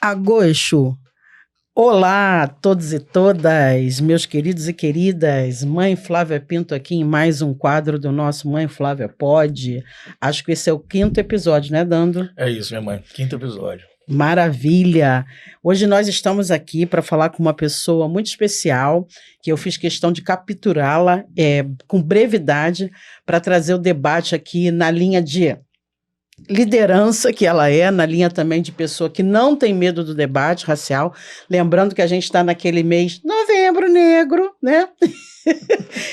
Agosto. Olá a todos e todas, meus queridos e queridas. Mãe Flávia Pinto aqui em mais um quadro do nosso Mãe Flávia Pode. Acho que esse é o 5º episódio, né, Dando? É isso, minha mãe. 5º episódio. Maravilha! Hoje nós estamos aqui para falar com uma pessoa muito especial, que eu fiz questão de capturá-la com brevidade para trazer o debate aqui na linha de liderança que ela é, na linha também de pessoa que não tem medo do debate racial, lembrando que a gente está naquele mês Novembro Negro, né?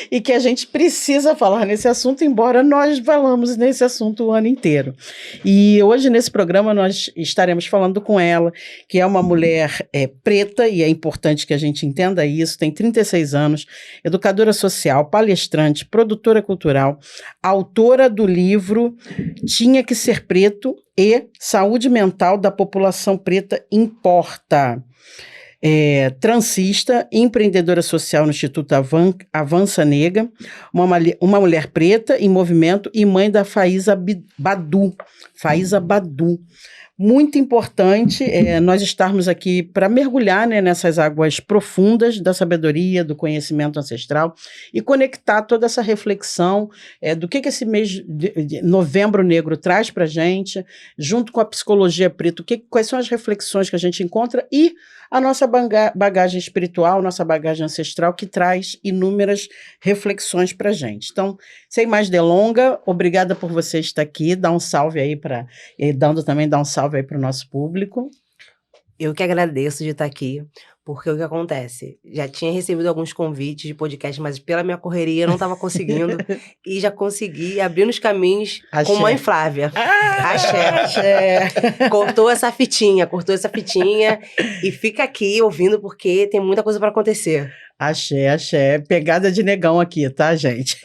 E que a gente precisa falar nesse assunto, embora nós falamos nesse assunto o ano inteiro. E hoje nesse programa nós estaremos falando com ela, que é uma mulher preta, e é importante que a gente entenda isso, tem 36 anos, educadora social, palestrante, produtora cultural, autora do livro Tinha que Ser Preto e Saúde Mental da População Preta Importa. Transista, empreendedora social no Instituto Avança Negra, uma mulher preta em movimento e mãe da Faiza Badu. Muito importante nós estarmos aqui para mergulhar, né, nessas águas profundas da sabedoria, do conhecimento ancestral e conectar toda essa reflexão do que esse mês de Novembro Negro traz para a gente, junto com a psicologia preta, quais são as reflexões que a gente encontra e a nossa bagagem espiritual, nossa bagagem ancestral, que traz inúmeras reflexões para a gente. Então, sem mais delonga, obrigada por você estar aqui, dá um salve aí Dando também dá um salve aí para o nosso público. Eu que agradeço de estar aqui, porque o que acontece? Já tinha recebido alguns convites de podcast, mas pela minha correria eu não estava conseguindo, e já consegui abrir nos caminhos com Mãe Flávia. Axé. Cortou essa fitinha, e fica aqui ouvindo, porque tem muita coisa para acontecer. Axé. Pegada de negão aqui, tá, gente?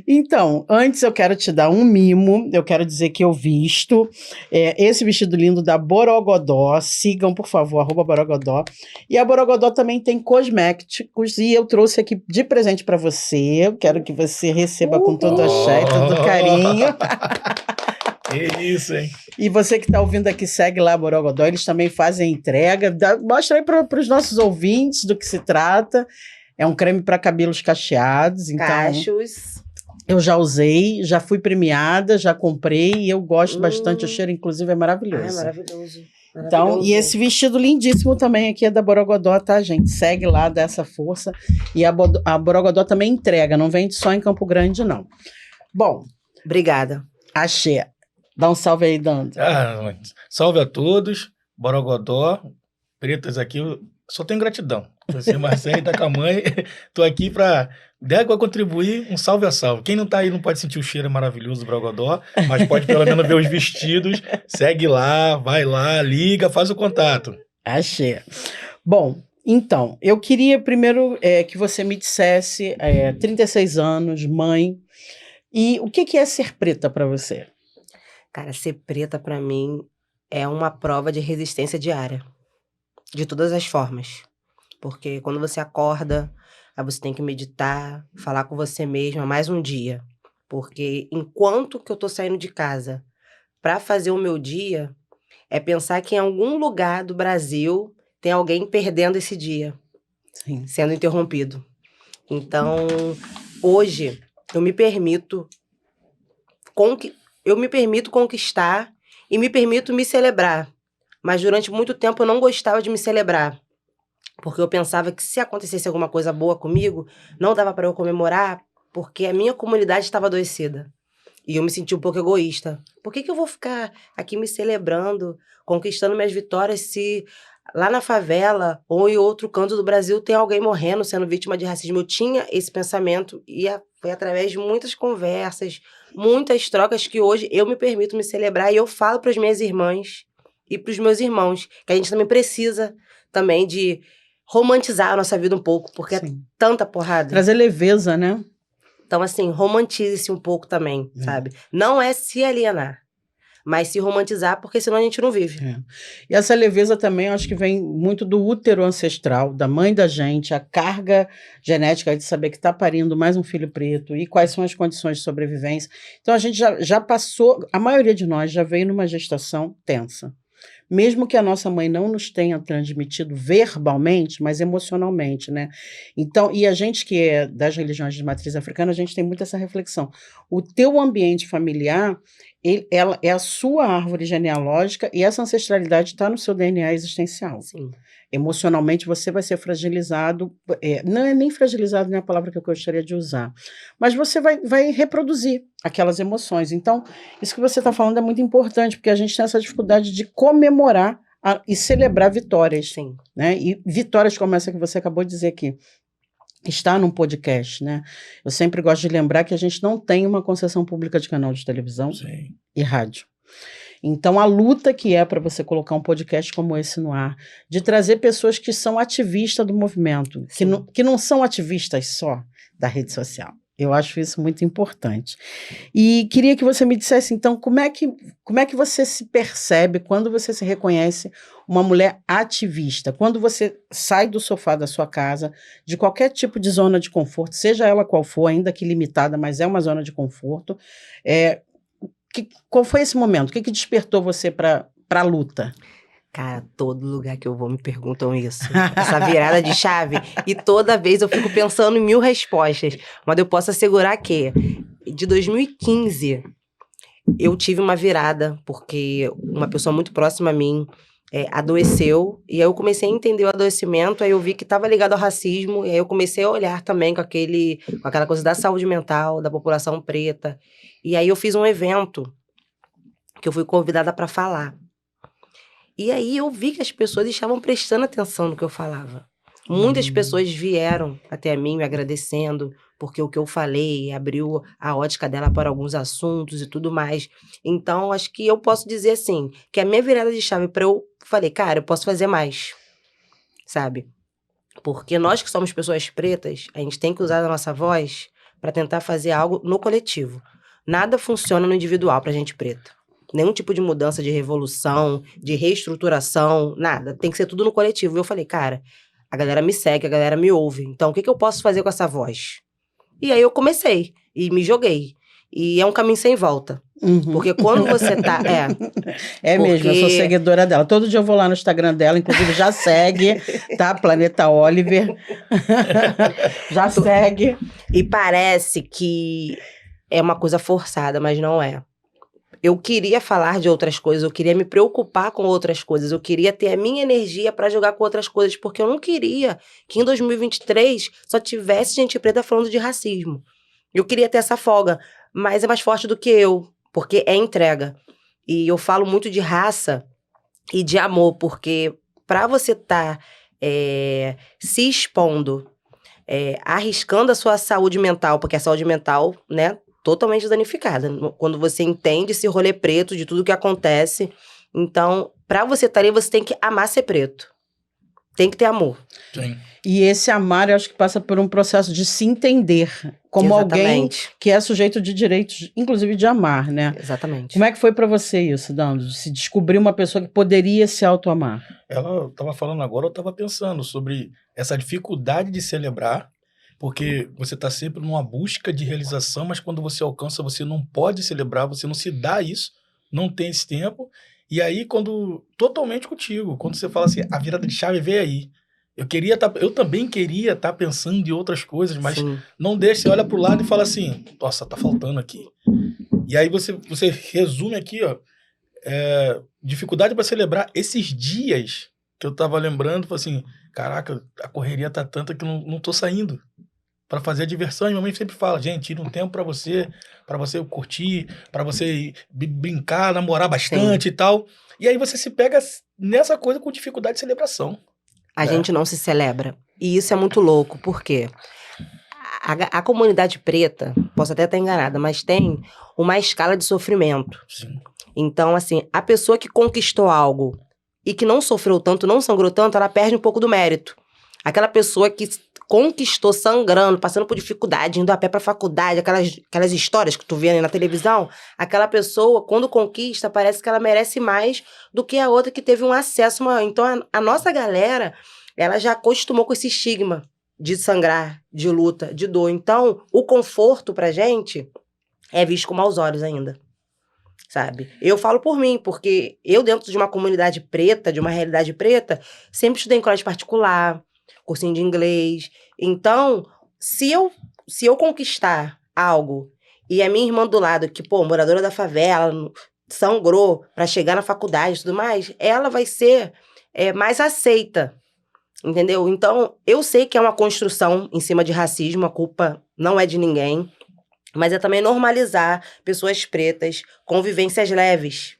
Então, antes eu quero te dar um mimo, eu quero dizer que eu visto esse vestido lindo da Borogodó, sigam, por favor, @Borogodó, e a Borogodó também tem cosméticos, e eu trouxe aqui de presente para você, eu quero que você receba com todo axé e todo carinho. Que isso, hein? E você que está ouvindo aqui, segue lá a Borogodó, eles também fazem entrega, mostra aí para os nossos ouvintes do que se trata. É um creme para cabelos cacheados, então... Cachos. Eu já usei, já fui premiada, já comprei e eu gosto bastante. O cheiro, inclusive, é maravilhoso. É maravilhoso. Então, e esse vestido lindíssimo também aqui é da Borogodó, tá, gente? Segue lá, dá essa força. E a Borogodó também entrega, não vende só em Campo Grande, não. Bom. Obrigada. Axé. Dá um salve aí, Dando. Salve a todos. Borogodó, pretas aqui, eu só tenho gratidão. Você, Marcelo, tá com a mãe. Tô aqui para contribuir um salve a salve. Quem não tá aí não pode sentir o cheiro maravilhoso do Borogodó, mas pode pelo menos ver os vestidos. Segue lá, vai lá, liga, faz o contato. Axé. Bom, então, eu queria primeiro que você me dissesse, 36 anos, mãe, e o que é ser preta para você? Cara, ser preta para mim é uma prova de resistência diária, de todas as formas. Porque quando você acorda, aí você tem que meditar, falar com você mesma mais um dia. Porque enquanto que eu tô saindo de casa para fazer o meu dia, é pensar que em algum lugar do Brasil tem alguém perdendo esse dia. Sim. Sendo interrompido. Então, hoje, eu me permito conquistar e me permito me celebrar. Mas durante muito tempo eu não gostava de me celebrar. Porque eu pensava que se acontecesse alguma coisa boa comigo, não dava para eu comemorar, porque a minha comunidade estava adoecida. E eu me senti um pouco egoísta. Por que eu vou ficar aqui me celebrando, conquistando minhas vitórias, se lá na favela ou em outro canto do Brasil tem alguém morrendo, sendo vítima de racismo? Eu tinha esse pensamento e foi através de muitas conversas, muitas trocas que hoje eu me permito me celebrar e eu falo para as minhas irmãs e para os meus irmãos que a gente também precisa também de romantizar a nossa vida um pouco, porque Sim. é tanta porrada. Trazer leveza, né? Então, assim, romantize-se um pouco também, sabe? Não é se alienar, mas se romantizar, porque senão a gente não vive. E essa leveza também, eu acho que vem muito do útero ancestral, da mãe da gente, a carga genética de saber que está parindo mais um filho preto e quais são as condições de sobrevivência. Então, a gente já passou, a maioria de nós já veio numa gestação tensa. mesmo que a nossa mãe não nos tenha transmitido verbalmente, mas emocionalmente, né? Então, e a gente que é das religiões de matriz africana, a gente tem muito essa reflexão. O teu ambiente familiar, ela é a sua árvore genealógica e essa ancestralidade está no seu DNA existencial. Sim. Emocionalmente você vai ser fragilizado, não é nem fragilizado, não é a palavra que eu gostaria de usar, mas você vai reproduzir aquelas emoções. Então, isso que você está falando é muito importante, porque a gente tem essa dificuldade de comemorar e celebrar vitórias. Sim. Né? E vitórias como essa que você acabou de dizer aqui. Está num podcast, né? Eu sempre gosto de lembrar que a gente não tem uma concessão pública de canal de televisão e rádio. Então, a luta que é para você colocar um podcast como esse no ar, de trazer pessoas que são ativistas do movimento, que não são ativistas só da rede social. Eu acho isso muito importante. E queria que você me dissesse, então, como é que você se percebe, quando você se reconhece uma mulher ativista? Quando você sai do sofá da sua casa, de qualquer tipo de zona de conforto, seja ela qual for, ainda que limitada, mas é uma zona de conforto, qual foi esse momento? O que despertou você para a luta? Cara, todo lugar que eu vou me perguntam isso. Essa virada de chave. E toda vez eu fico pensando em 1000 respostas. Mas eu posso assegurar que, de 2015, eu tive uma virada, porque uma pessoa muito próxima a mim adoeceu. E aí eu comecei a entender o adoecimento, aí eu vi que estava ligado ao racismo. E aí eu comecei a olhar também com aquela coisa da saúde mental, da população preta. E aí eu fiz um evento que eu fui convidada para falar. E aí eu vi que as pessoas estavam prestando atenção no que eu falava. Muitas pessoas vieram até mim me agradecendo, porque o que eu falei abriu a ótica dela para alguns assuntos e tudo mais. Então, acho que eu posso dizer assim, que a minha virada de chave falei, cara, eu posso fazer mais, sabe? Porque nós que somos pessoas pretas, a gente tem que usar a nossa voz para tentar fazer algo no coletivo. Nada funciona no individual pra gente preta. Nenhum tipo de mudança, de revolução, de reestruturação, nada. Tem que ser tudo no coletivo. E eu falei, cara, a galera me segue, a galera me ouve. Então, o que eu posso fazer com essa voz? E aí eu comecei e me joguei. E é um caminho sem volta. Porque quando você tá... Mesmo, eu sou seguidora dela. Todo dia eu vou lá no Instagram dela, inclusive já segue, tá? Planeta Oliver. Já segue. E parece que é uma coisa forçada, mas não é. Eu queria falar de outras coisas, eu queria me preocupar com outras coisas, eu queria ter a minha energia para jogar com outras coisas, porque eu não queria que em 2023 só tivesse gente preta falando de racismo. Eu queria ter essa folga, mas é mais forte do que eu, porque é entrega. E eu falo muito de raça e de amor, porque para você estar se expondo, arriscando a sua saúde mental, porque a saúde mental, né, totalmente danificada. Quando você entende esse rolê preto de tudo que acontece. Então, pra você estar ali, você tem que amar ser preto. Tem que ter amor. Sim. E esse amar, eu acho que passa por um processo de se entender como alguém que é sujeito de direitos, inclusive de amar, né? Exatamente. Como é que foi pra você isso, Dando? Se descobrir uma pessoa que poderia se autoamar? Ela estava falando agora, eu estava pensando sobre essa dificuldade de celebrar, porque você está sempre numa busca de realização, mas quando você alcança, você não pode celebrar, você não se dá isso, não tem esse tempo. E aí, totalmente contigo, quando você fala assim, a virada de chave veio aí. Eu também queria estar pensando em outras coisas, mas não deixa, você olha para o lado e fala assim, nossa, tá faltando aqui. E aí você resume aqui, ó, dificuldade para celebrar esses dias que eu estava lembrando, assim, caraca, a correria tá tanta que não tô saindo para fazer a diversão. E minha mãe sempre fala, gente, tira um tempo para você curtir, para você brincar, namorar bastante e tal. E aí você se pega nessa coisa com dificuldade de celebração. A gente não se celebra. E isso é muito louco, porque a comunidade preta, posso até estar enganada, mas tem uma escala de sofrimento. Sim. Então, assim, a pessoa que conquistou algo e que não sofreu tanto, não sangrou tanto, ela perde um pouco do mérito. Aquela pessoa que conquistou sangrando, passando por dificuldade, indo a pé pra faculdade, aquelas histórias que tu vê na televisão, aquela pessoa, quando conquista, parece que ela merece mais do que a outra que teve um acesso maior. Então, a nossa galera, ela já acostumou com esse estigma de sangrar, de luta, de dor. Então, o conforto pra gente é visto com maus olhos ainda. sabe? Eu falo por mim, porque eu, dentro de uma comunidade preta, de uma realidade preta, sempre estudei em colégio particular, cursinho de inglês. Então, se eu conquistar algo e a minha irmã do lado, que, pô, moradora da favela, sangrou para chegar na faculdade e tudo mais, ela vai ser mais aceita, entendeu? Então, eu sei que é uma construção em cima de racismo, a culpa não é de ninguém, mas é também normalizar pessoas pretas com vivências leves,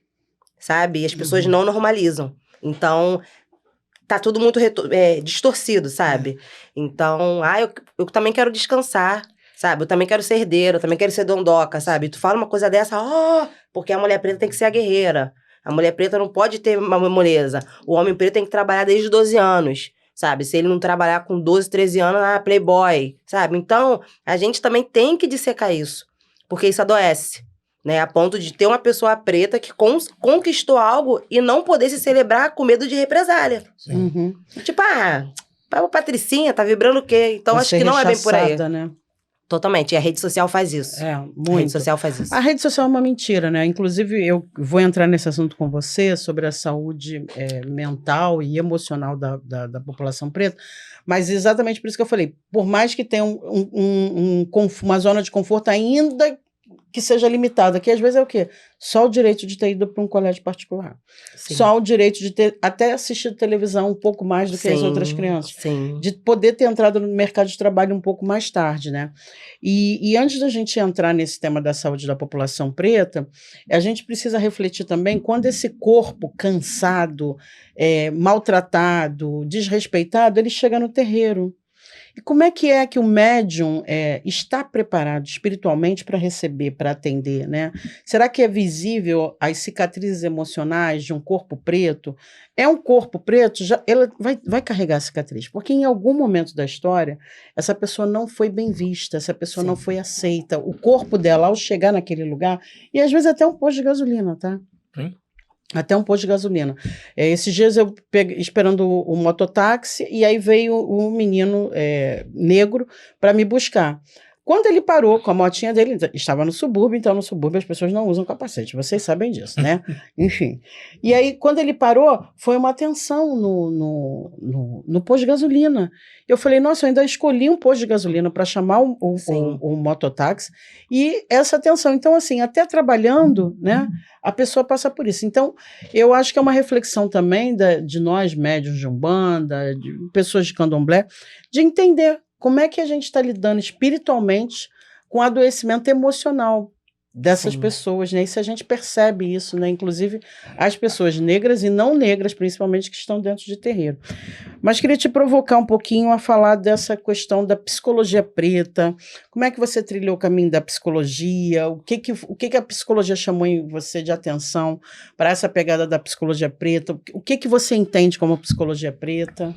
sabe? E as pessoas não normalizam. Então, tá tudo muito distorcido, sabe? Então, eu também quero descansar, sabe? Eu também quero ser herdeira, eu também quero ser dondoca, sabe? Tu fala uma coisa dessa, porque a mulher preta tem que ser a guerreira. A mulher preta não pode ter uma moleza. O homem preto tem que trabalhar desde os 12 anos, sabe? Se ele não trabalhar com 12, 13 anos, playboy, sabe? Então, a gente também tem que dissecar isso, porque isso adoece, né? A ponto de ter uma pessoa preta que conquistou algo e não poder se celebrar com medo de represália. Uhum. Tipo, Patricinha, tá vibrando o quê? Então, acho que não é bem por aí. Né? Totalmente. E a rede social faz isso. Muito. A rede social faz isso. A rede social é uma mentira, né? Inclusive, eu vou entrar nesse assunto com você sobre a saúde mental e emocional da população preta, mas exatamente por isso que eu falei, por mais que tenha uma zona de conforto, ainda que seja limitada, que às vezes é o quê? Só o direito de ter ido para um colégio particular. Sim. Só o direito de ter até assistido televisão um pouco mais do que as outras crianças. Sim. De poder ter entrado no mercado de trabalho um pouco mais tarde, né? E antes da gente entrar nesse tema da saúde da população preta, a gente precisa refletir também quando esse corpo cansado, maltratado, desrespeitado, ele chega no terreiro. E como é que o médium está preparado espiritualmente para receber, para atender, né? Será que é visível as cicatrizes emocionais de um corpo preto? É um corpo preto, ela vai carregar a cicatriz, porque em algum momento da história, essa pessoa não foi bem vista, essa pessoa não foi aceita. O corpo dela, ao chegar naquele lugar, e às vezes até um posto de gasolina, tá? Até um posto de gasolina. Esses dias eu esperando o mototáxi e aí veio um menino negro para me buscar. Quando ele parou com a motinha dele, estava no subúrbio, então no subúrbio as pessoas não usam capacete, vocês sabem disso, né? Enfim. E aí, quando ele parou, foi uma atenção no posto de gasolina. Eu falei, nossa, eu ainda escolhi um posto de gasolina para chamar o mototáxi e essa atenção. Então, assim, até trabalhando, né, a pessoa passa por isso. Então, eu acho que é uma reflexão também de nós, médiuns de Umbanda, de pessoas de Candomblé, de entender como é que a gente está lidando espiritualmente com o adoecimento emocional dessas pessoas, né? E se a gente percebe isso, né? Inclusive as pessoas negras e não negras, principalmente, que estão dentro de terreiro. Mas queria te provocar um pouquinho a falar dessa questão da psicologia preta. Como é que você trilhou o caminho da psicologia? O que a psicologia chamou em você de atenção para essa pegada da psicologia preta? O que você entende como psicologia preta?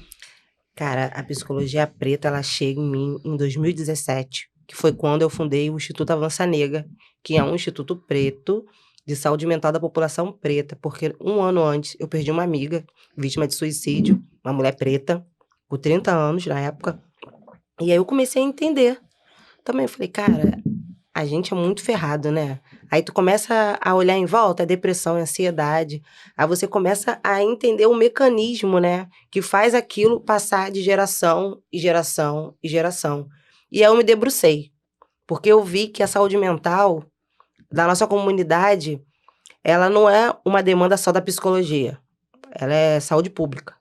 Cara, a psicologia preta, ela chega em mim em 2017, que foi quando eu fundei o Instituto Avança Negra, que é um instituto preto de saúde mental da população preta, porque um ano antes eu perdi uma amiga, vítima de suicídio, uma mulher preta, por 30 anos na época, e aí eu comecei a entender. Também eu falei, cara, a gente é muito ferrado, né? Aí tu começa a olhar em volta, a depressão, a ansiedade. Aí você começa a entender o mecanismo, né? Que faz aquilo passar de geração e geração e geração. E aí eu me debrucei. Porque eu vi que a saúde mental da nossa comunidade, ela não é uma demanda só da psicologia. Ela é saúde pública.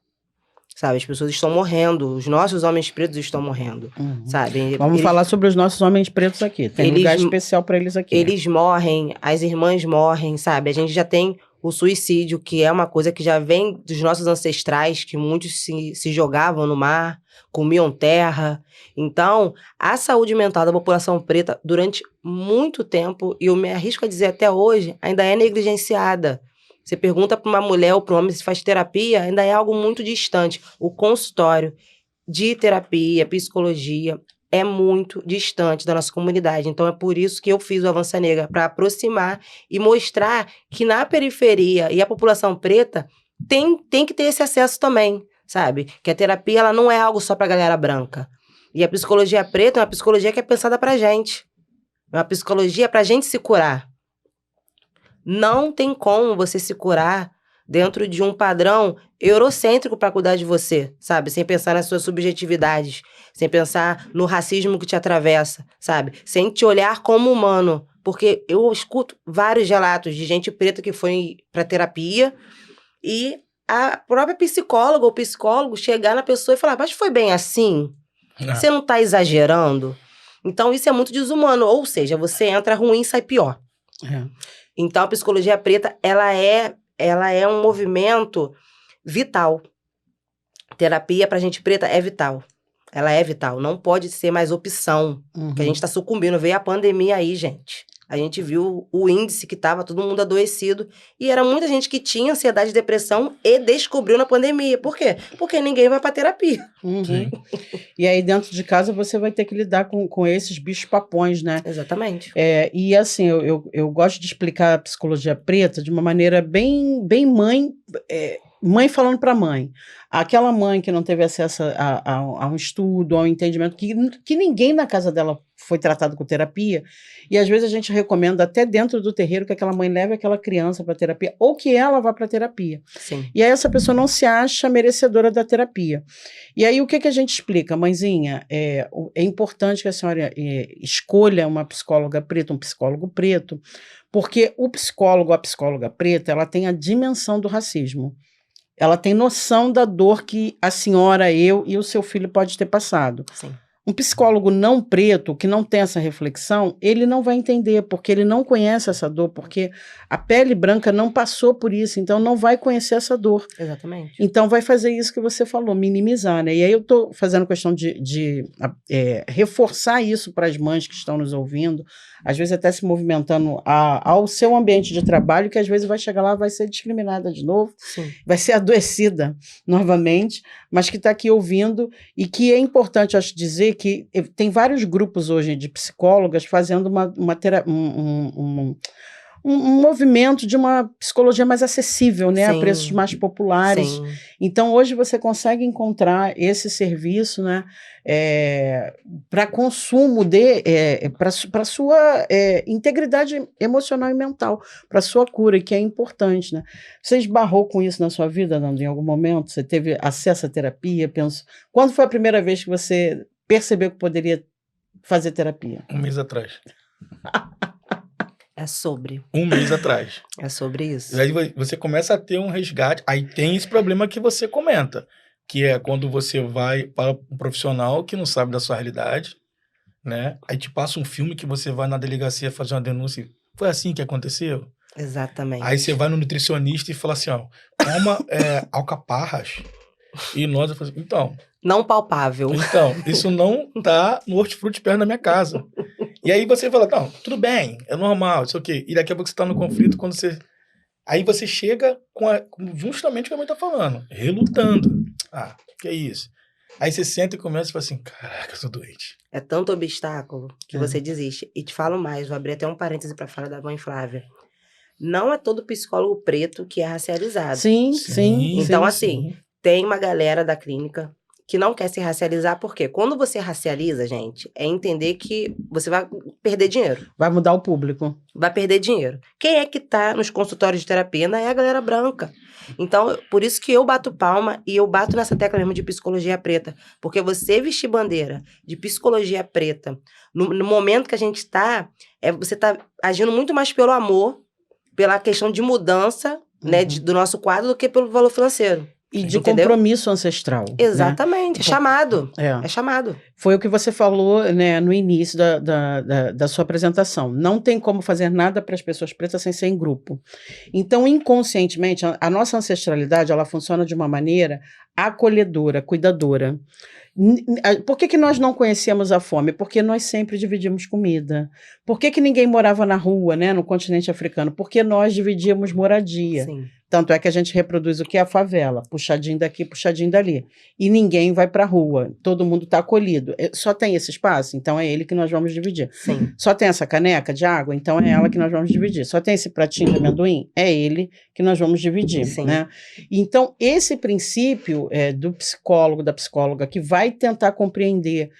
Sabe, as pessoas estão morrendo, os nossos homens pretos estão morrendo, sabe? Vamos falar sobre os nossos homens pretos aqui, tem um lugar especial para eles aqui. Eles morrem, as irmãs morrem, sabe? A gente já tem o suicídio, que é uma coisa que já vem dos nossos ancestrais, que muitos se jogavam no mar, comiam terra. Então, a saúde mental da população preta, durante muito tempo, e eu me arrisco a dizer até hoje, ainda é negligenciada. Você pergunta para uma mulher ou para um homem se faz terapia, ainda é algo muito distante. O consultório de terapia, psicologia, é muito distante da nossa comunidade. Então, é por isso que eu fiz o Avança Negra, para aproximar e mostrar que na periferia e a população preta tem que ter esse acesso também, sabe? Que a terapia ela não é algo só para a galera branca. E a psicologia preta é uma psicologia que é pensada para gente. É uma psicologia para a gente se curar. Não tem como você se curar dentro de um padrão eurocêntrico para cuidar de você, sabe? Sem pensar nas suas subjetividades, sem pensar no racismo que te atravessa, sabe? Sem te olhar como humano. Porque eu escuto vários relatos de gente preta que foi para terapia e a própria psicóloga ou psicólogo chegar na pessoa e falar, mas foi bem assim? Você não tá exagerando? Então, isso é muito desumano. Ou seja, você entra ruim e sai pior. Então, a psicologia preta, ela é um movimento vital. Terapia pra gente preta é vital. Ela é vital. Não pode ser mais opção. Porque a gente tá sucumbindo. Veio a pandemia aí, gente. A gente viu o índice que tava todo mundo adoecido. E era muita gente que tinha ansiedade e depressão e descobriu na pandemia. Por quê? Porque ninguém vai pra terapia. Sim. E aí, dentro de casa, você vai ter que lidar com esses bichos papões, né? Exatamente. E assim, eu gosto de explicar a psicologia preta de uma maneira bem mãe... mãe falando para mãe. Aquela mãe que não teve acesso a um estudo, a um entendimento, que ninguém na casa dela foi tratado com terapia, e às vezes a gente recomenda até dentro do terreiro que aquela mãe leve aquela criança para terapia, ou que ela vá para terapia. Sim. E aí essa pessoa não se acha merecedora da terapia. E aí o que a gente explica? Mãezinha, é importante que a senhora escolha uma psicóloga preta, um psicólogo preto, porque o psicólogo, a psicóloga preta, ela tem a dimensão do racismo. Ela tem noção da dor que a senhora, eu e o seu filho pode ter passado. Sim. Um psicólogo não preto, que não tem essa reflexão, ele não vai entender, porque ele não conhece essa dor, porque a pele branca não passou por isso, então não vai conhecer essa dor. Exatamente. Então vai fazer isso que você falou, minimizar, né? E aí eu estou fazendo questão de reforçar isso para as mães que estão nos ouvindo, às vezes até se movimentando ao seu ambiente de trabalho, que às vezes vai chegar lá, vai ser discriminada de novo, Sim. vai ser adoecida novamente, mas que está aqui ouvindo, e que é importante, acho, dizer que tem vários grupos hoje de psicólogas fazendo um movimento de uma psicologia mais acessível, né, a Sim. preços mais populares. Sim. Então, hoje você consegue encontrar esse serviço, né, para consumo, para sua integridade emocional e mental, para sua cura, que é importante, né? Você esbarrou com isso na sua vida, Nando, em algum momento? Você teve acesso à terapia? Quando foi a primeira vez que você percebeu que poderia fazer terapia? 1 mês atrás. É sobre. 1 mês atrás. É sobre isso. E aí você começa a ter um resgate. Aí tem esse problema que você comenta, que é quando você vai para um profissional que não sabe da sua realidade, né? Aí te passa um filme que você vai na delegacia fazer uma denúncia. E foi assim que aconteceu? Exatamente. Aí você vai no nutricionista e fala assim, ó, toma alcaparras. E nós, eu falo assim, Não palpável. então, isso não tá no hortifruti perto da minha casa. E aí você fala, não, tudo bem, é normal, isso aqui. E daqui a pouco você tá no conflito, quando você... Aí você chega justamente o que a mãe tá falando, relutando. Que é isso? Aí você senta e começa e fala assim, caraca, eu sou doente. É tanto obstáculo que você desiste. E te falo mais, vou abrir até um parêntese para falar da mãe Flávia. Não é todo psicólogo preto que é racializado. Sim. Então, assim, tem uma galera da clínica que não quer se racializar, porque quando você racializa, gente, é entender que você vai perder dinheiro. Vai mudar o público. Vai perder dinheiro. Quem é que tá nos consultórios de terapia? Não é a galera branca. Então, por isso que eu bato palma e eu bato nessa tecla mesmo de psicologia preta. Porque você vestir bandeira de psicologia preta, no momento que a gente tá, você tá agindo muito mais pelo amor, pela questão de mudança, né, do nosso quadro, do que pelo valor financeiro. E de entendeu? Compromisso ancestral. Exatamente. Né? É chamado. É chamado. Foi o que você falou, né, no início da sua apresentação. Não tem como fazer nada para as pessoas pretas sem ser em grupo. Então, inconscientemente, a nossa ancestralidade, ela funciona de uma maneira acolhedora, cuidadora. Por que nós não conhecíamos a fome? Porque nós sempre dividimos comida. Por que ninguém morava na rua, né, no continente africano? Porque nós dividíamos moradia. Sim. Tanto é que a gente reproduz o que é a favela, puxadinho daqui, puxadinho dali. E ninguém vai para a rua, todo mundo está acolhido. Só tem esse espaço, então é ele que nós vamos dividir. Sim. Só tem essa caneca de água, então é ela que nós vamos dividir. Só tem esse pratinho de amendoim, é ele que nós vamos dividir. Sim. Né? Então, esse princípio do psicólogo, da psicóloga, que vai tentar compreender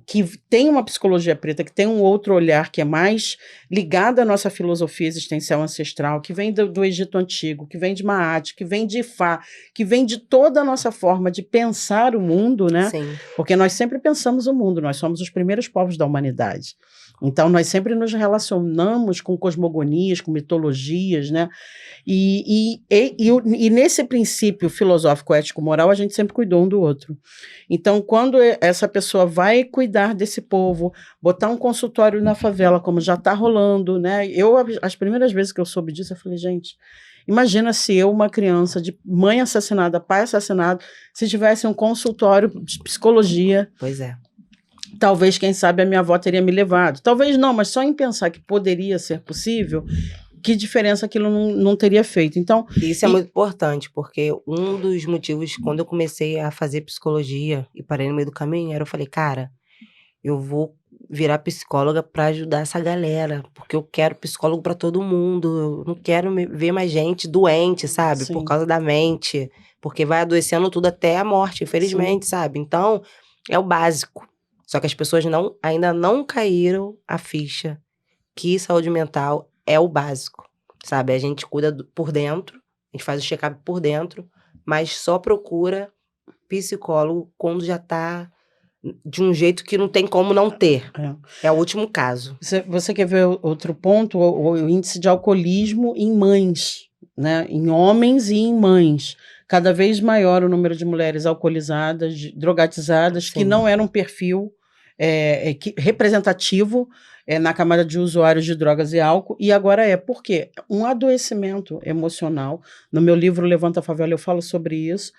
que tem uma psicologia preta, que tem um outro olhar que é mais ligado à nossa filosofia existencial ancestral, que vem do Egito Antigo, que vem de Maat, que vem de Ifá, que vem de toda a nossa forma de pensar o mundo, né? Sim. Porque nós sempre pensamos o mundo, nós somos os primeiros povos da humanidade. Então, nós sempre nos relacionamos com cosmogonias, com mitologias, né? E nesse princípio filosófico, ético, moral, a gente sempre cuidou um do outro. Então, quando essa pessoa vai cuidar desse povo, botar um consultório na favela, como já está rolando, né? As primeiras vezes que eu soube disso, eu falei, gente, imagina se eu, uma criança de mãe assassinada, pai assassinado, se tivesse um consultório de psicologia. Pois é. Talvez, quem sabe, a minha avó teria me levado. Talvez não, mas só em pensar que poderia ser possível, que diferença aquilo não teria feito. Então, isso é muito importante, porque um dos motivos, quando eu comecei a fazer psicologia e parei no meio do caminho, eu falei, cara, eu vou virar psicóloga para ajudar essa galera, porque eu quero psicólogo para todo mundo, eu não quero ver mais gente doente, sabe? Sim. Por causa da mente, porque vai adoecendo tudo até a morte, infelizmente, sabe? Então, é o básico. Só que as pessoas ainda não caíram a ficha que saúde mental é o básico, sabe? A gente cuida por dentro, a gente faz o check-up por dentro, mas só procura psicólogo quando já tá de um jeito que não tem como não ter. É o último caso. Você quer ver outro ponto? O índice de alcoolismo em mães, né? Em homens e em mães. Cada vez maior o número de mulheres alcoolizadas, drogatizadas, que não era um perfil representativo na camada de usuários de drogas e álcool, e agora por quê? Um adoecimento emocional. No meu livro Levanta a Favela eu falo sobre isso,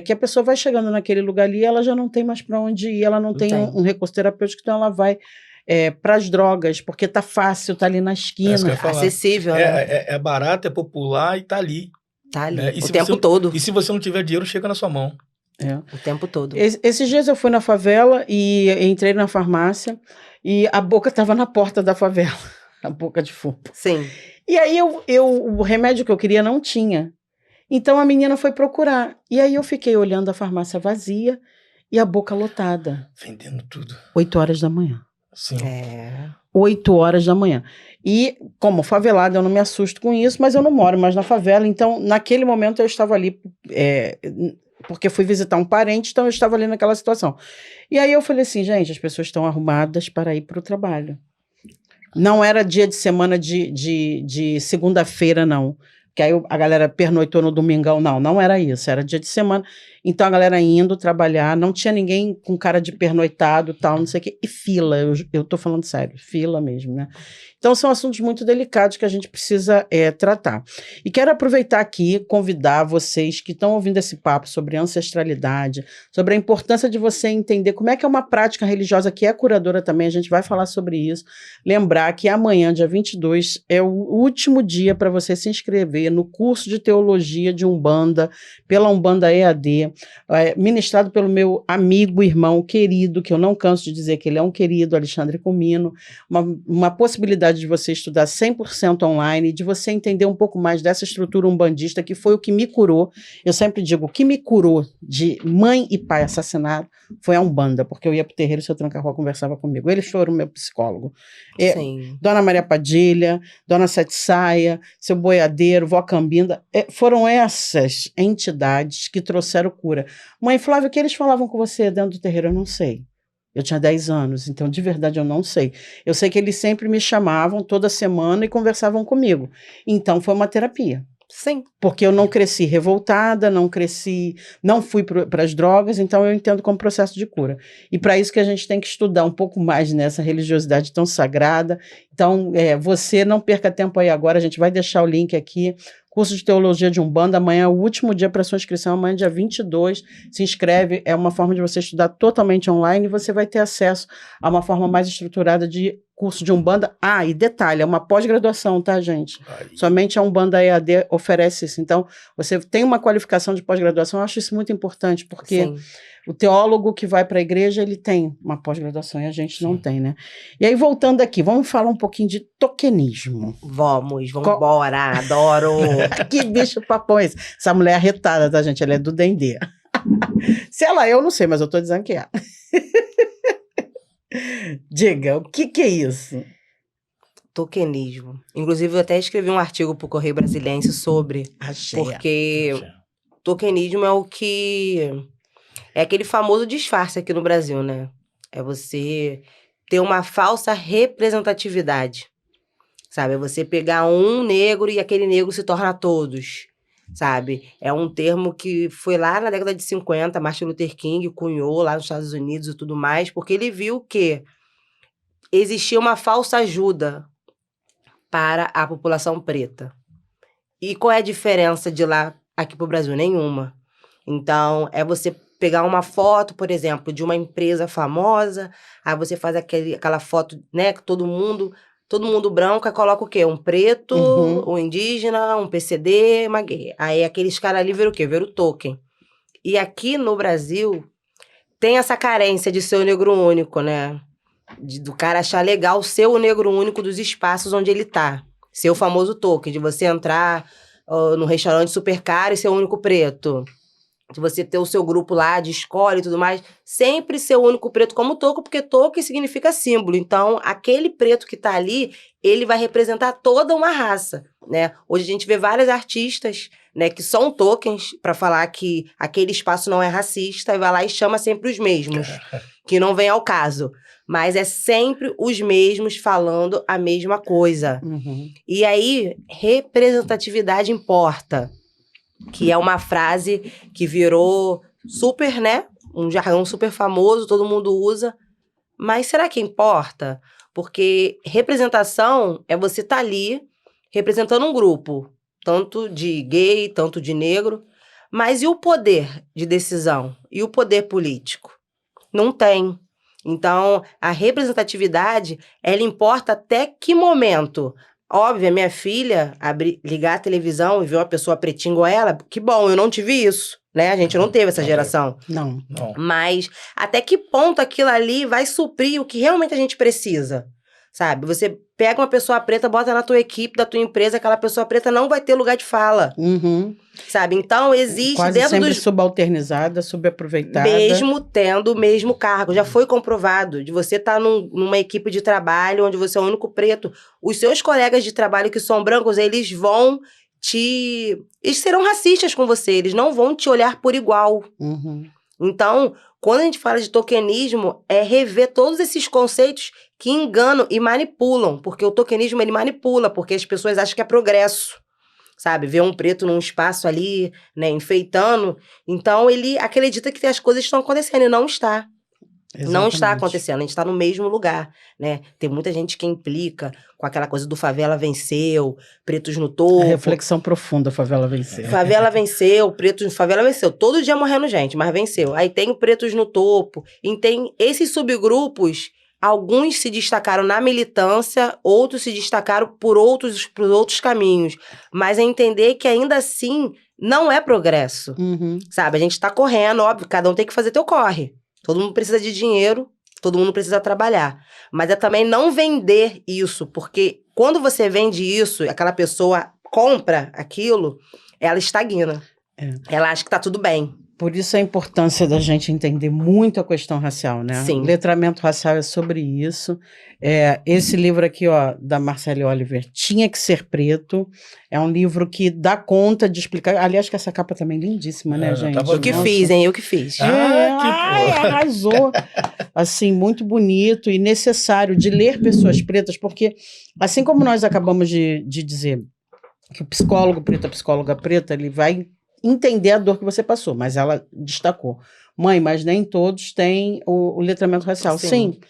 que a pessoa vai chegando naquele lugar ali, ela já não tem mais para onde ir, ela não tem um recurso terapêutico, então ela vai para as drogas, porque tá fácil, tá ali na esquina. Acessível, né? É barato, é popular e tá ali. Tá ali, né? o tempo todo. E se você não tiver dinheiro, chega na sua mão. O tempo todo. Esses dias eu fui na favela e entrei na farmácia e a boca estava na porta da favela, a boca de fumo. Sim. E aí o remédio que eu queria não tinha. Então a menina foi procurar. E aí eu fiquei olhando a farmácia vazia e a boca lotada. Vendendo tudo. 8 horas da manhã. Sim. 8 horas da manhã. E, como favelada, eu não me assusto com isso, mas eu não moro mais na favela. Então, naquele momento, eu estava ali, porque fui visitar um parente, então eu estava ali naquela situação. E aí eu falei assim, gente, as pessoas estão arrumadas para ir para o trabalho. Não era dia de semana de segunda-feira, não. Que aí a galera pernoitou no domingão, não era isso, era dia de semana. Então a galera indo trabalhar, não tinha ninguém com cara de pernoitado, tal, não sei o quê. E fila, eu tô falando sério, fila mesmo, né? Então são assuntos muito delicados que a gente precisa tratar. E quero aproveitar aqui, convidar vocês que estão ouvindo esse papo sobre ancestralidade, sobre a importância de você entender como é que é uma prática religiosa que é curadora também, a gente vai falar sobre isso. Lembrar que amanhã, dia 22, é o último dia para você se inscrever no curso de teologia de Umbanda, pela Umbanda EAD, ministrado pelo meu amigo, irmão, querido, que eu não canso de dizer que ele é um querido, Alexandre Comino, uma possibilidade de você estudar 100% online, de você entender um pouco mais dessa estrutura umbandista, que foi o que me curou. Eu sempre digo, o que me curou de mãe e pai assassinados foi a Umbanda, porque eu ia pro terreiro e o seu Tranca-Rua conversava comigo. Eles foram meu psicólogo. Sim. Dona Maria Padilha, Dona Sete Saia, seu Boiadeiro, Vó Cambinda, foram essas entidades que trouxeram cura. Mãe Flávia, o que eles falavam com você dentro do terreiro? Eu não sei. Eu tinha 10 anos, então de verdade eu não sei. Eu sei que eles sempre me chamavam toda semana e conversavam comigo. Então foi uma terapia. Sim. Porque eu não cresci revoltada, não fui para as drogas, então eu entendo como processo de cura. E para isso que a gente tem que estudar um pouco mais nessa religiosidade tão sagrada. Então, você não perca tempo aí agora, a gente vai deixar o link aqui. Curso de Teologia de Umbanda, amanhã é o último dia para sua inscrição, amanhã dia 22, se inscreve, é uma forma de você estudar totalmente online e você vai ter acesso a uma forma mais estruturada de curso de Umbanda. E detalhe, é uma pós-graduação, tá, gente? Somente a Umbanda EAD oferece isso. Então, você tem uma qualificação de pós-graduação, eu acho isso muito importante, porque Sim. O teólogo que vai para a igreja, ele tem uma pós-graduação e a gente não tem, né? E aí, voltando aqui, vamos falar um pouquinho de tokenismo. Vamos embora, adoro! Que bicho papão é esse? Essa mulher é arretada, tá, gente? Ela é do Dendê. Se ela é, eu não sei, mas eu tô dizendo que é. Diga, o que é isso? Tokenismo. Inclusive, eu até escrevi um artigo para o Correio Brasiliense sobre, Axé. porque tokenismo é o que... É aquele famoso disfarce aqui no Brasil, né? É você ter uma falsa representatividade, sabe? É você pegar um negro e aquele negro se torna todos, sabe? É um termo que foi lá na década de 50, Martin Luther King cunhou lá nos Estados Unidos e tudo mais, porque ele viu que existia uma falsa ajuda para a população preta. E qual é a diferença de lá aqui para o Brasil? Nenhuma. Então, é você pegar uma foto, por exemplo, de uma empresa famosa, aí você faz aquela foto, né, que todo mundo branco, coloca o quê? Um preto, um indígena, um PCD, uma gay. Aí aqueles caras ali viram o quê? Viram o token. E aqui no Brasil, tem essa carência de ser o negro único, né? Do cara achar legal ser o negro único dos espaços onde ele tá. Ser o famoso token, de você entrar num restaurante super caro e ser o único preto. De você ter o seu grupo lá de escola e tudo mais, sempre ser o único preto como token, porque token significa símbolo. Então, aquele preto que tá ali, ele vai representar toda uma raça, né? Hoje a gente vê vários artistas, né, que são tokens para falar que aquele espaço não é racista e vai lá e chama sempre os mesmos, que não vem ao caso. Mas é sempre os mesmos falando a mesma coisa. E aí, representatividade importa. Que é uma frase que virou super, né? Um jargão super famoso, todo mundo usa. Mas será que importa? Porque representação é você estar ali representando um grupo, tanto de gay, tanto de negro. Mas e o poder de decisão? E o poder político? Não tem. Então, a representatividade, ela importa até que momento? Óbvio, a minha filha ligar a televisão e ver uma pessoa pretinha igual ela, que bom, eu não tive isso, né? A gente não teve essa geração. Não. Mas até que ponto aquilo ali vai suprir o que realmente a gente precisa? Sabe? Você pega uma pessoa preta, bota na tua equipe, da tua empresa, aquela pessoa preta não vai ter lugar de fala. Sabe? Então, existe quase dentro sempre dos... subalternizada, subaproveitada. Mesmo tendo o mesmo cargo. Já foi comprovado de você estar numa equipe de trabalho onde você é o único preto. Os seus colegas de trabalho que são brancos, eles vão eles serão racistas com você. Eles não vão te olhar por igual. Então, quando a gente fala de tokenismo, é rever todos esses conceitos que enganam e manipulam. Porque o tokenismo, ele manipula. Porque as pessoas acham que é progresso. Sabe? Ver um preto num espaço ali, né, enfeitando. Então, ele acredita que as coisas estão acontecendo e não está. Exatamente. Não está acontecendo, a gente está no mesmo lugar, né? Tem muita gente que implica com aquela coisa do favela venceu, pretos no topo. A reflexão profunda, favela venceu. Favela venceu, pretos... Favela venceu. Todo dia morrendo gente, mas venceu. Aí tem o pretos no topo. E tem esses subgrupos... Alguns se destacaram na militância, outros se destacaram por outros caminhos. Mas é entender que ainda assim não é progresso. Sabe? A gente tá correndo, óbvio, cada um tem que fazer teu corre. Todo mundo precisa de dinheiro, todo mundo precisa trabalhar. Mas é também não vender isso, porque quando você vende isso, aquela pessoa compra aquilo, ela estagna. Ela acha que tá tudo bem. Por isso a importância da gente entender muito a questão racial, né? Sim. Letramento racial é sobre isso. Esse livro aqui, ó, da Marcele Oliver, Tinha que Ser Preto, é um livro que dá conta de explicar. Aliás, que essa capa também é lindíssima, né, gente? Eu que fiz, hein? Eu que fiz. Arrasou. Assim, muito bonito e necessário de ler pessoas pretas, porque assim como nós acabamos de dizer que o psicólogo preto, a psicóloga preta, ele vai entender a dor que você passou, mas ela destacou. Mãe, mas nem todos têm o letramento racial. Sim,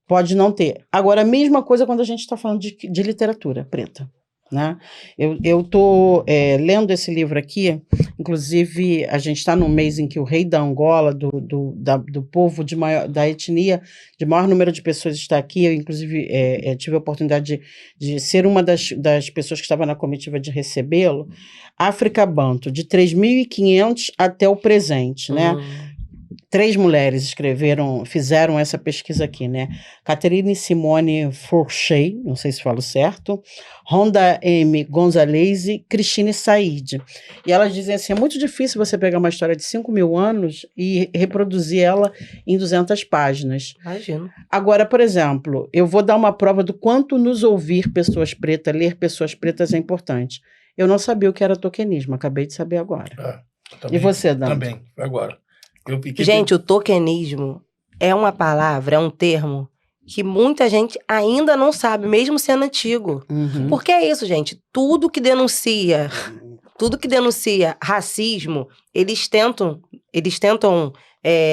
pode não ter. Agora, a mesma coisa quando a gente está falando de literatura preta, né? Eu estou lendo esse livro aqui, inclusive a gente está num mês em que o rei da Angola, do povo da etnia, de maior número de pessoas está aqui. Eu, inclusive, tive a oportunidade de ser uma das pessoas que estava na comitiva de recebê-lo. África Banto, de 3.500 até o presente, né? 3 mulheres fizeram essa pesquisa aqui, né? Catherine Simone Fourchet, não sei se falo certo, Rhonda M. Gonzalez e Christine Said. E elas dizem assim, é muito difícil você pegar uma história de 5.000 anos e reproduzir ela em 200 páginas. Imagino. Agora, por exemplo, eu vou dar uma prova do quanto nos ouvir pessoas pretas, ler pessoas pretas é importante. Eu não sabia o que era tokenismo, acabei de saber agora. Também, e você, Dante? Também, agora. Gente, o tokenismo é uma palavra, é um termo que muita gente ainda não sabe, mesmo sendo antigo. Uhum. Porque é isso, gente. Tudo que denuncia racismo, eles tentam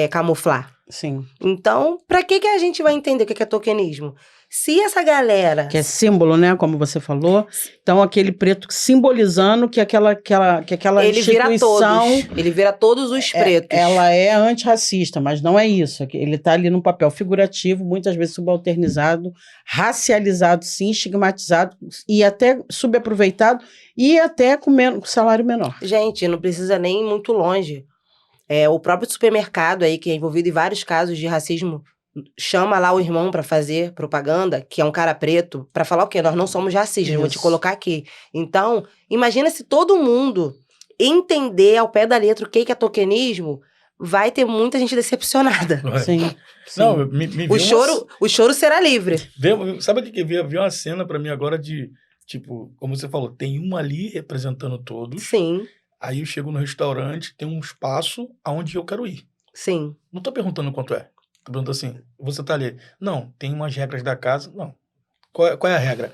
camuflar. Sim. Então, pra que a gente vai entender o que é tokenismo? Se essa galera... Que é símbolo, né? Como você falou. Então, aquele preto simbolizando que aquela ele instituição... Ele vira todos os pretos. Ela é antirracista, mas não é isso. Ele está ali num papel figurativo, muitas vezes subalternizado, racializado, sim, estigmatizado e até subaproveitado e até com salário menor. Gente, não precisa nem ir muito longe. O próprio supermercado aí, que é envolvido em vários casos de racismo, chama lá o irmão pra fazer propaganda, que é um cara preto, pra falar o quê? Nós não somos racistas, vou te colocar aqui. Então, imagina se todo mundo entender ao pé da letra o que é tokenismo, vai ter muita gente decepcionada. Sim. Não, o choro será livre. Sabe o que veio uma cena pra mim agora de, tipo, como você falou, tem um ali representando todos. Sim. Aí eu chego no restaurante, tem um espaço aonde eu quero ir. Sim. Não tô perguntando quanto é. Tô perguntando assim, você tá ali. Não, tem umas regras da casa. Não. Qual é a regra?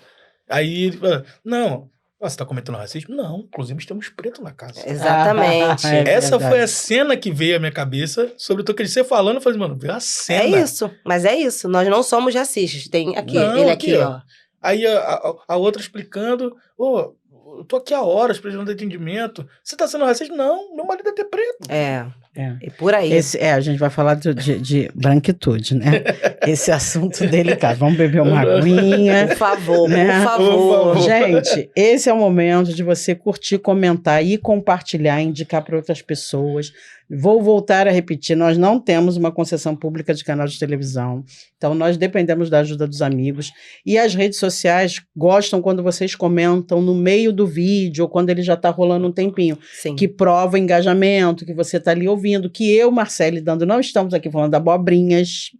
Aí ele fala, não, você tá cometendo racismo? Não, inclusive temos preto na casa. Exatamente. Essa foi a cena que veio à minha cabeça sobre o que você falando. Eu falei, mano, veio a cena. É isso, mas é isso. Nós não somos racistas. Tem aqui, não, ele aqui, ó. Aí a outra explicando, eu tô aqui há horas precisando de atendimento. Você tá sendo racista? Não, meu marido é até preto. E por aí. A gente vai falar de branquitude, né? Esse assunto delicado. Vamos beber uma aguinha. Por favor, né? por favor. Gente, esse é o momento de você curtir, comentar e compartilhar, indicar para outras pessoas. Vou voltar a repetir, nós não temos uma concessão pública de canal de televisão, então nós dependemos da ajuda dos amigos, e as redes sociais gostam quando vocês comentam no meio do vídeo, ou quando ele já está rolando um tempinho, Sim. que prova engajamento, que você está ali ouvindo, que eu, Marcele e Dando, não estamos aqui falando de abobrinhas,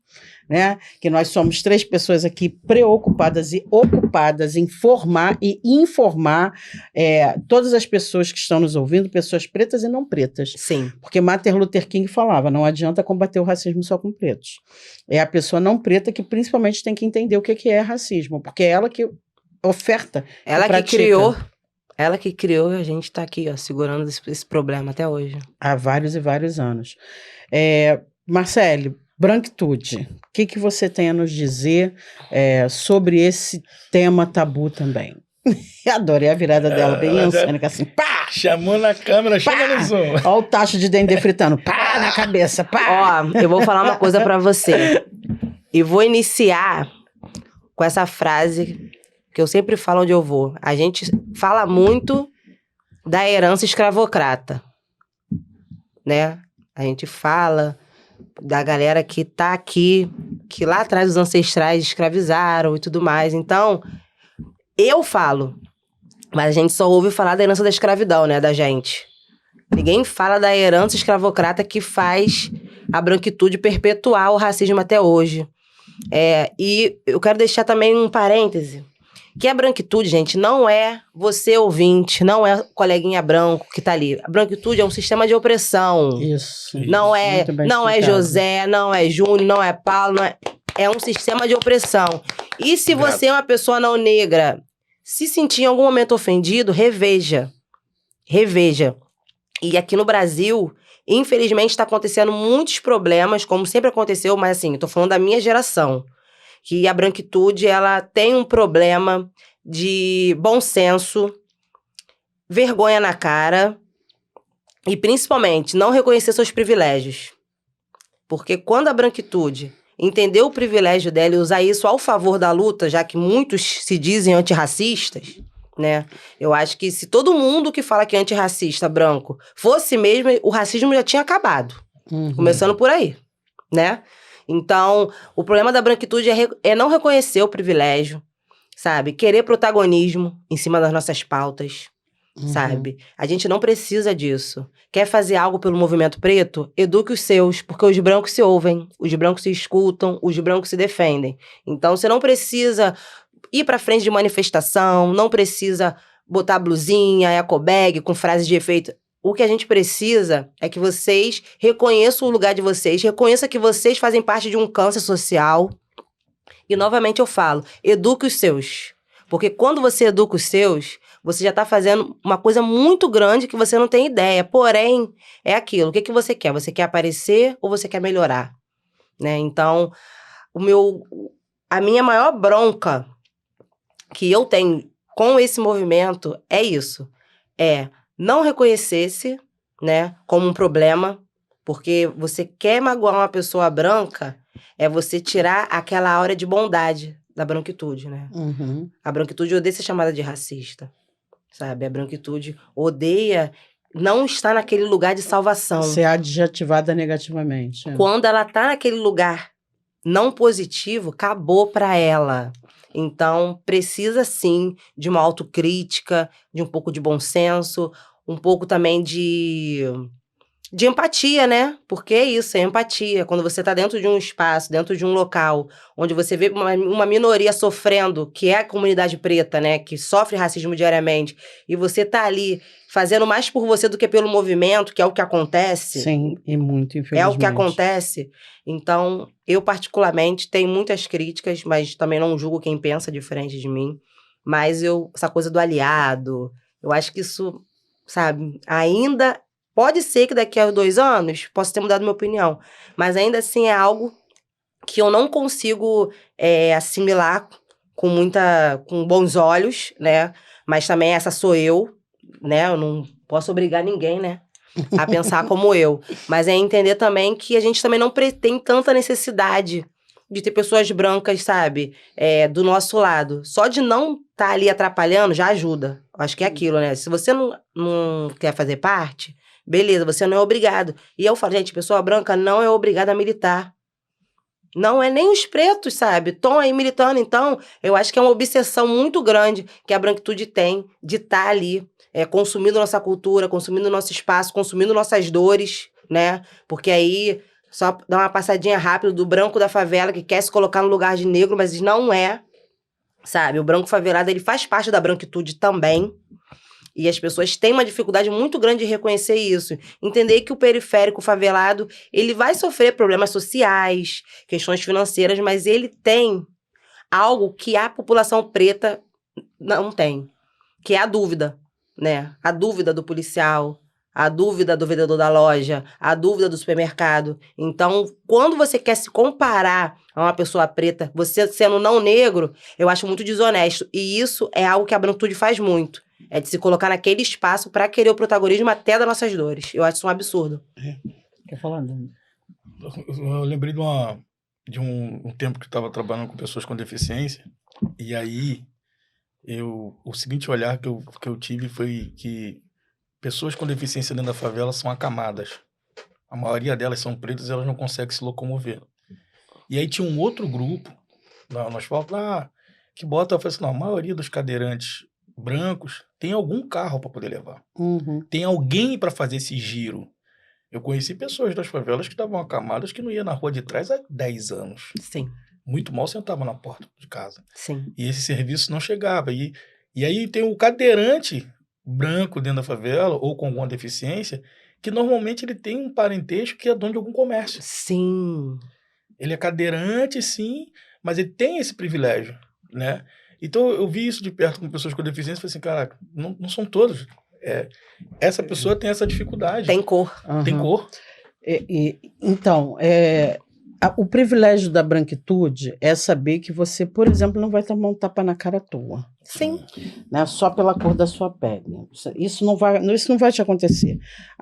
né? Que nós somos 3 pessoas aqui preocupadas e ocupadas em formar e informar todas as pessoas que estão nos ouvindo, pessoas pretas e não pretas. Sim. Porque Martin Luther King falava, não adianta combater o racismo só com pretos. É a pessoa não preta que principalmente tem que entender o que é racismo, porque é ela que oferta. Ela que criou, e a gente está aqui, ó, segurando esse problema até hoje. Há vários e vários anos. Marcele, branquitude, o que você tem a nos dizer sobre esse tema tabu também? Adorei a virada dela, bem insânica, assim, pá! Chamou na câmera, chama no zoom. Olha o tacho de dente fritando, pá, na cabeça, pá! Ó, eu vou falar uma coisa pra você. E vou iniciar com essa frase que eu sempre falo onde eu vou. A gente fala muito da herança escravocrata, né? A gente fala da galera que tá aqui, que lá atrás os ancestrais escravizaram e tudo mais. Então, eu falo, mas a gente só ouve falar da herança da escravidão, né, da gente. Ninguém fala da herança escravocrata que faz a branquitude perpetuar o racismo até hoje. E eu quero deixar também um parêntese, que a branquitude, gente, não é você ouvinte, não é coleguinha branco que tá ali. A branquitude é um sistema de opressão. Isso. Não é José, não é Júnior, não é Paulo, é um sistema de opressão. E se você é uma pessoa não negra, se sentir em algum momento ofendido, reveja. E aqui no Brasil, infelizmente, está acontecendo muitos problemas, como sempre aconteceu, mas assim, eu tô falando da minha geração. Que a branquitude, ela tem um problema de bom senso, vergonha na cara e, principalmente, não reconhecer seus privilégios. Porque quando a branquitude entender o privilégio dela e usar isso ao favor da luta, já que muitos se dizem antirracistas, né? Eu acho que se todo mundo que fala que é antirracista branco fosse mesmo, o racismo já tinha acabado. Começando por aí, né? Então, o problema da branquitude é não reconhecer o privilégio, sabe? Querer protagonismo em cima das nossas pautas, sabe? A gente não precisa disso. Quer fazer algo pelo movimento preto? Eduque os seus, porque os brancos se ouvem, os brancos se escutam, os brancos se defendem. Então, você não precisa ir pra frente de manifestação, não precisa botar blusinha, ecobag com frases de efeito. O que a gente precisa é que vocês reconheçam o lugar de vocês, reconheçam que vocês fazem parte de um câncer social. E, novamente, eu falo, eduque os seus. Porque quando você educa os seus, você já está fazendo uma coisa muito grande que você não tem ideia. Porém, é aquilo. O que você quer? Você quer aparecer ou você quer melhorar? Né? Então, a minha maior bronca que eu tenho com esse movimento é isso. É não reconhecer-se, né, como um problema, porque você quer magoar uma pessoa branca, é você tirar aquela aura de bondade da branquitude, né? A branquitude odeia ser chamada de racista, sabe? A branquitude odeia não estar naquele lugar de salvação. Ser adjetivada negativamente. Quando ela tá naquele lugar não positivo, acabou pra ela. Então, precisa sim de uma autocrítica, de um pouco de bom senso, um pouco também de empatia, né? Porque é isso, é empatia. Quando você tá dentro de um espaço, dentro de um local, onde você vê uma minoria sofrendo, que é a comunidade preta, né? Que sofre racismo diariamente, e você tá ali fazendo mais por você do que pelo movimento, que é o que acontece. Sim, e muito, infelizmente. É o que acontece. Então, eu particularmente tenho muitas críticas, mas também não julgo quem pensa diferente de mim. Mas essa coisa do aliado, eu acho que isso, sabe, ainda pode ser que daqui a 2 anos possa ter mudado minha opinião. Mas ainda assim é algo que eu não consigo assimilar com bons olhos, né? Mas também essa sou eu, né? Eu não posso obrigar ninguém, né? A pensar como eu. Mas é entender também que a gente também não tem tanta necessidade de ter pessoas brancas, sabe? Do nosso lado. Só de não estar ali atrapalhando já ajuda. Acho que é aquilo, né? Se você não quer fazer parte, beleza, você não é obrigado. E eu falo, gente, pessoa branca não é obrigada a militar. Não é nem os pretos, sabe? Estão aí militando. Então, eu acho que é uma obsessão muito grande que a branquitude tem de estar ali, consumindo nossa cultura, consumindo nosso espaço, consumindo nossas dores, né? Porque aí, só dá uma passadinha rápida do branco da favela que quer se colocar no lugar de negro, mas não é, sabe? O branco favelado, ele faz parte da branquitude também. E as pessoas têm uma dificuldade muito grande de reconhecer isso. Entender que o periférico favelado, ele vai sofrer problemas sociais, questões financeiras, mas ele tem algo que a população preta não tem, que é a dúvida, né? A dúvida do policial, a dúvida do vendedor da loja, a dúvida do supermercado. Então, quando você quer se comparar a uma pessoa preta, você sendo não negro, eu acho muito desonesto. E isso é algo que a branquitude faz muito. É de se colocar naquele espaço para querer o protagonismo até das nossas dores. Eu acho isso um absurdo. Quer falar, Dani? Eu lembrei de um tempo que eu estava trabalhando com pessoas com deficiência, e aí o seguinte olhar que eu tive foi que pessoas com deficiência dentro da favela são acamadas. A maioria delas são pretas e elas não conseguem se locomover. E aí tinha um outro grupo, nós falamos, que bota, eu falei assim, não, a maioria dos cadeirantes brancos tem algum carro para poder levar. Tem alguém para fazer esse giro. Eu conheci pessoas das favelas que estavam acamadas que não iam na rua de trás há 10 anos. Sim. Muito mal sentavam na porta de casa. Sim. E esse serviço não chegava. E aí tem o cadeirante branco dentro da favela ou com alguma deficiência que normalmente ele tem um parentesco que é dono de algum comércio. Sim. Ele é cadeirante, sim, mas ele tem esse privilégio, né? Então, eu vi isso de perto com pessoas com deficiência e falei assim, cara, não são todos. Essa pessoa tem essa dificuldade. Tem cor. Tem cor. Então, o privilégio da branquitude é saber que você, por exemplo, não vai tomar um tapa na cara à toa. Sim. Né, só pela cor da sua pele. Isso não vai te acontecer.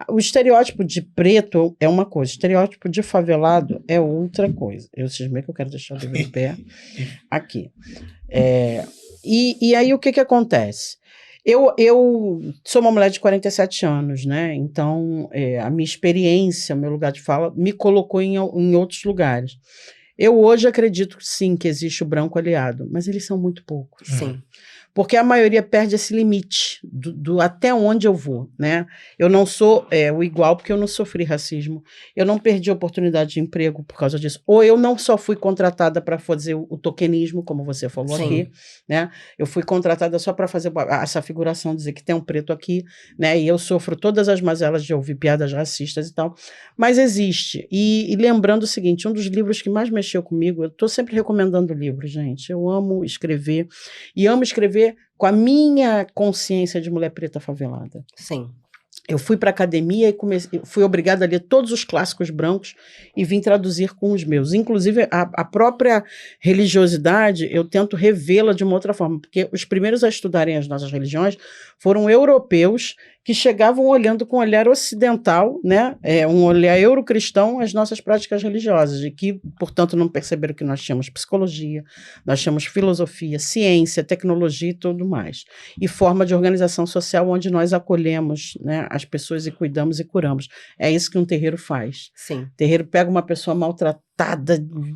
O estereótipo de preto é uma coisa, o estereótipo de favelado é outra coisa. Eu cismei que eu quero deixar o dedo em pé aqui. E aí o que acontece? Eu sou uma mulher de 47 anos, né? Então, a minha experiência, o meu lugar de fala, me colocou em outros lugares. Eu hoje acredito, sim, que existe o branco aliado, mas eles são muito poucos. Sim. Porque a maioria perde esse limite do até onde eu vou, né? Eu não sou o igual porque eu não sofri racismo. Eu não perdi oportunidade de emprego por causa disso. Ou eu não só fui contratada para fazer o tokenismo, como você falou Sim. aqui, né? Eu fui contratada só para fazer essa figuração, dizer que tem um preto aqui, né? E eu sofro todas as mazelas de ouvir piadas racistas e tal. Mas existe. E lembrando o seguinte, um dos livros que mais mexeu comigo, eu estou sempre recomendando livros, gente. Eu amo escrever. E amo escrever com a minha consciência de mulher preta favelada. Sim. Eu fui para a academia e fui obrigada a ler todos os clássicos brancos e vim traduzir com os meus. Inclusive, a própria religiosidade, eu tento revê-la de uma outra forma, porque os primeiros a estudarem as nossas religiões foram europeus que chegavam olhando com um olhar ocidental, né, um olhar eurocristão, as nossas práticas religiosas, e que, portanto, não perceberam que nós tínhamos psicologia, nós tínhamos filosofia, ciência, tecnologia e tudo mais. E forma de organização social onde nós acolhemos, né, as pessoas e cuidamos e curamos. É isso que um terreiro faz. Sim. O terreiro pega uma pessoa maltratada,